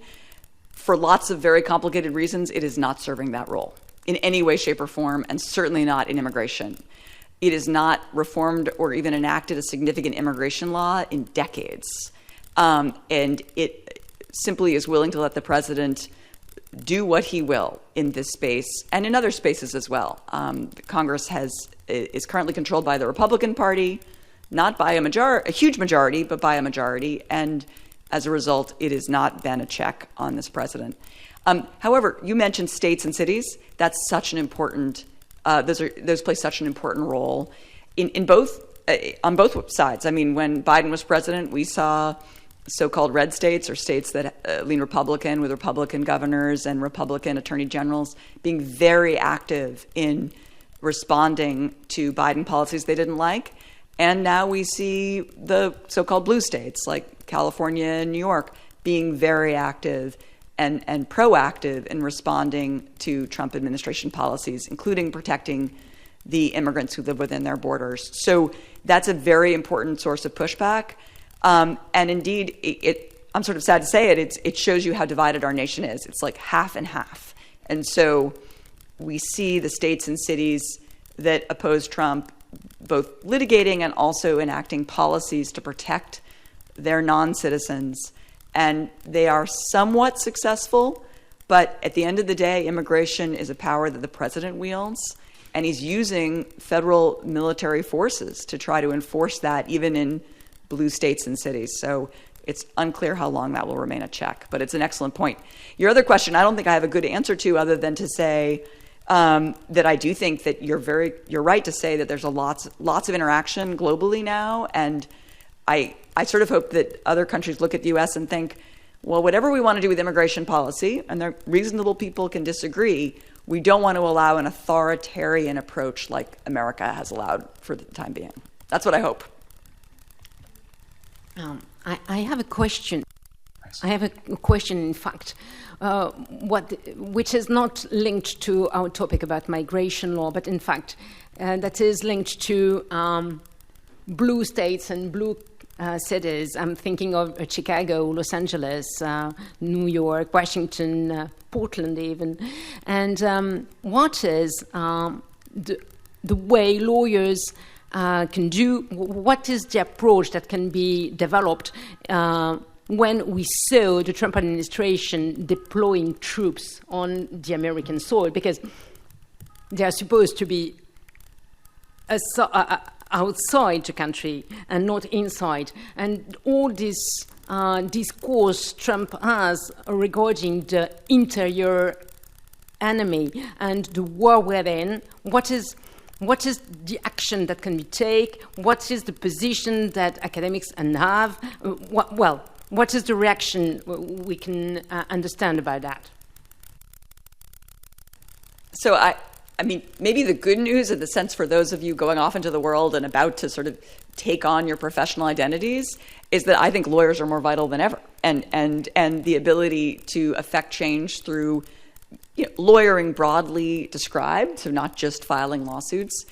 For lots of very complicated reasons, it is not serving that role in any way, shape, or form, and certainly not in immigration. It has not reformed or even enacted a significant immigration law in decades. And it simply is willing to let the president do what he will in this space and in other spaces as well. Congress is currently controlled by the Republican Party, not by a huge majority, but by a majority. And as a result, it has not been a check on this president. However, you mentioned states and cities. That's such an important. Those play such an important role in both on both sides. I mean, when Biden was president, we saw so-called red states, or states that lean Republican, with Republican governors and Republican attorney generals being very active in responding to Biden policies they didn't like. And now we see the so-called blue states like California and New York being very active and proactive in responding to Trump administration policies, including protecting the immigrants who live within their borders. So that's a very important source of pushback. And indeed, I'm sort of sad to say it shows you how divided our nation is. It's like half and half. And so we see the states and cities that oppose Trump both litigating and also enacting policies to protect their non-citizens. And they are somewhat successful, but at the end of the day, immigration is a power that the president wields, and he's using federal military forces to try to enforce that even in blue states and cities. So it's unclear how long that will remain a check, but it's an excellent point. Your other question, I don't think I have a good answer to, other than to say that I do think that you're right to say that there's lots of interaction globally now, and I sort of hope that other countries look at the U.S. and think, well, whatever we want to do with immigration policy, and reasonable people can disagree, we don't want to allow an authoritarian approach like America has allowed for the time being. That's what I hope. I have a question. I have a question, in fact, which is not linked to our topic about migration law, but in fact, that is linked to blue states and blue cities. I'm thinking of Chicago, Los Angeles, New York, Washington, Portland even. And what is the way lawyers can do, what is the approach that can be developed when we saw the Trump administration deploying troops on the American soil? Because they are supposed to be outside the country and not inside. And all this discourse Trump has regarding the interior enemy and the war within, what is the action that can be taken? What is the position that academics have? What is the reaction we can understand about that? So I mean, maybe the good news, in the sense for those of you going off into the world and about to sort of take on your professional identities, is that I think lawyers are more vital than ever, and the ability to affect change through lawyering broadly described, so not just filing lawsuits,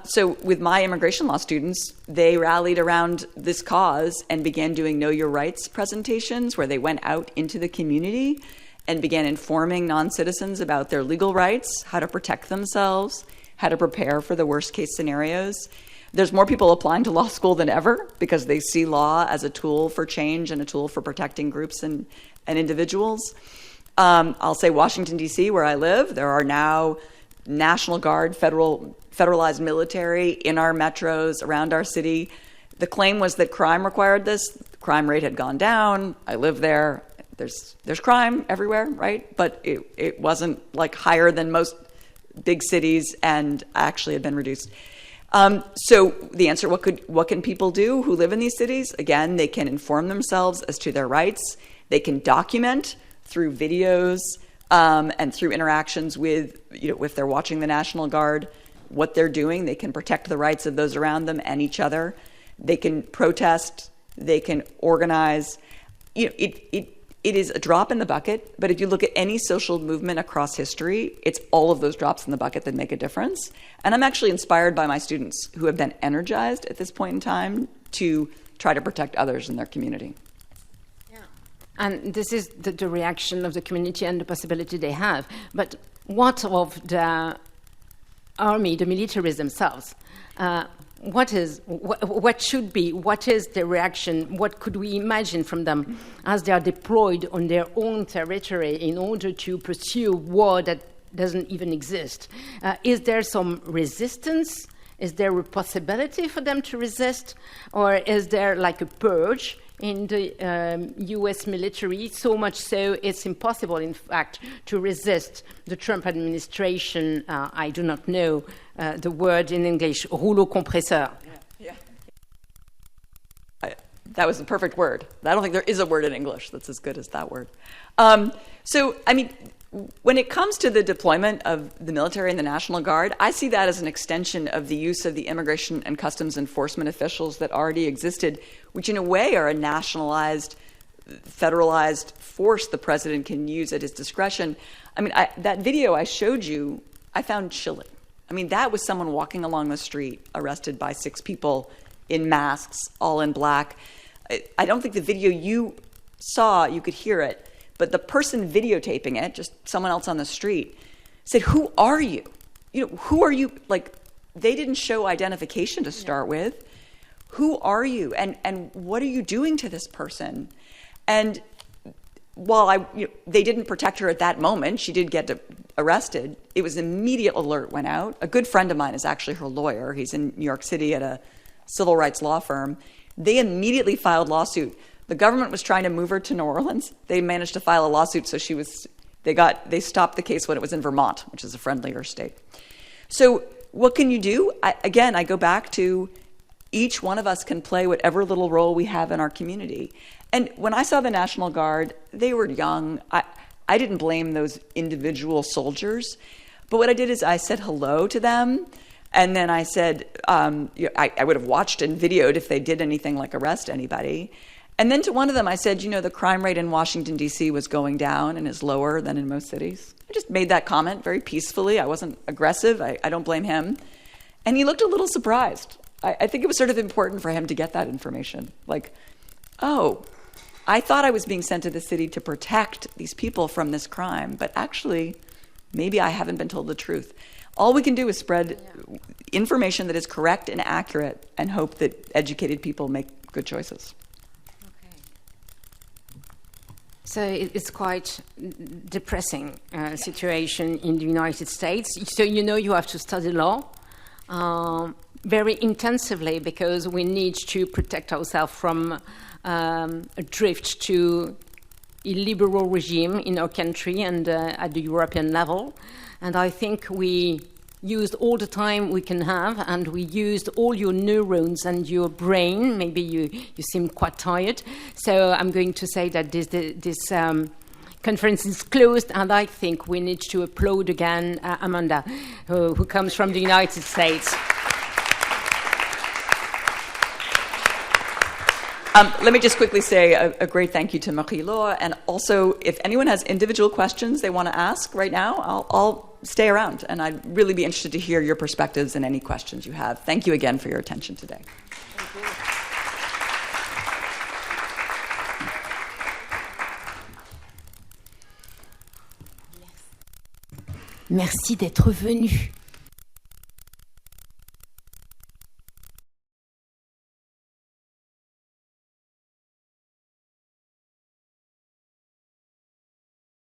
So with my immigration law students, they rallied around this cause and began doing Know Your Rights presentations where they went out into the community and began informing non-citizens about their legal rights, how to protect themselves, how to prepare for the worst case scenarios. There's more people applying to law school than ever because they see law as a tool for change and a tool for protecting groups and individuals. I'll say Washington, D.C., where I live, there are now National Guard, federalized military in our metros, around our city. The claim was that crime required this. The crime rate had gone down. I live there. There's crime everywhere, right? But it wasn't like higher than most big cities and actually had been reduced. So the answer, what can people do who live in these cities? Again, they can inform themselves as to their rights. They can document through videos and through interactions with, if they're watching the National Guard, what they're doing. They can protect the rights of those around them and each other. They can protest. They can organize. It is a drop in the bucket, but if you look at any social movement across history, it's all of those drops in the bucket that make a difference. And I'm actually inspired by my students who have been energized at this point in time to try to protect others in their community. And this is the reaction of the community and the possibility they have. But what of the army, the military themselves? What should be? What is the reaction? What could we imagine from them as they are deployed on their own territory in order to pursue war that doesn't even exist? Is there some resistance? Is there a possibility for them to resist? Or is there like a purge in the US military, so much so it's impossible, in fact, to resist the Trump administration? I do not know the word in English, rouleau compresseur. Yeah. That was the perfect word. I don't think there is a word in English that's as good as that word. When it comes to the deployment of the military and the National Guard, I see that as an extension of the use of the immigration and customs enforcement officials that already existed, which in a way are a nationalized, federalized force the president can use at his discretion. That video I showed you, I found chilling. That was someone walking along the street, arrested by 6 people in masks, all in black. I don't think the video you saw, you could hear it, but the person videotaping it, just someone else on the street, said, "Who are you? Who are you?" Like, they didn't show identification to start with. Who are you? And what are you doing to this person? And while they didn't protect her at that moment, she did get arrested. It was immediate alert went out. A good friend of mine is actually her lawyer. He's in New York City at a civil rights law firm. They immediately filed lawsuit. The government was trying to move her to New Orleans. They managed to file a lawsuit, so they stopped the case when it was in Vermont, which is a friendlier state. So what can you do? I go back to each one of us can play whatever little role we have in our community. And when I saw the National Guard, they were young. I didn't blame those individual soldiers, but what I did is I said hello to them. And then I said, I would have watched and videoed if they did anything like arrest anybody. And then to one of them, I said, the crime rate in Washington, D.C. was going down and is lower than in most cities. I just made that comment very peacefully. I wasn't aggressive. I don't blame him. And he looked a little surprised. I think it was sort of important for him to get that information. Like, oh, I thought I was being sent to the city to protect these people from this crime, but actually, maybe I haven't been told the truth. All we can do is spread information that is correct and accurate and hope that educated people make good choices. So it's quite depressing situation in the United States. So you have to study law very intensively because we need to protect ourselves from a drift to illiberal regime in our country and at the European level. And I think we used all the time we can have, and we used all your neurons and your brain. Maybe you seem quite tired. So I'm going to say that this conference is closed, and I think we need to applaud again Amanda, who comes from the United States. Let me just quickly say a great thank you to Marie-Laure, and also if anyone has individual questions they want to ask right now, I'll stay around, and I'd really be interested to hear your perspectives and any questions you have. Thank you again for your attention today. Merci d'être venu.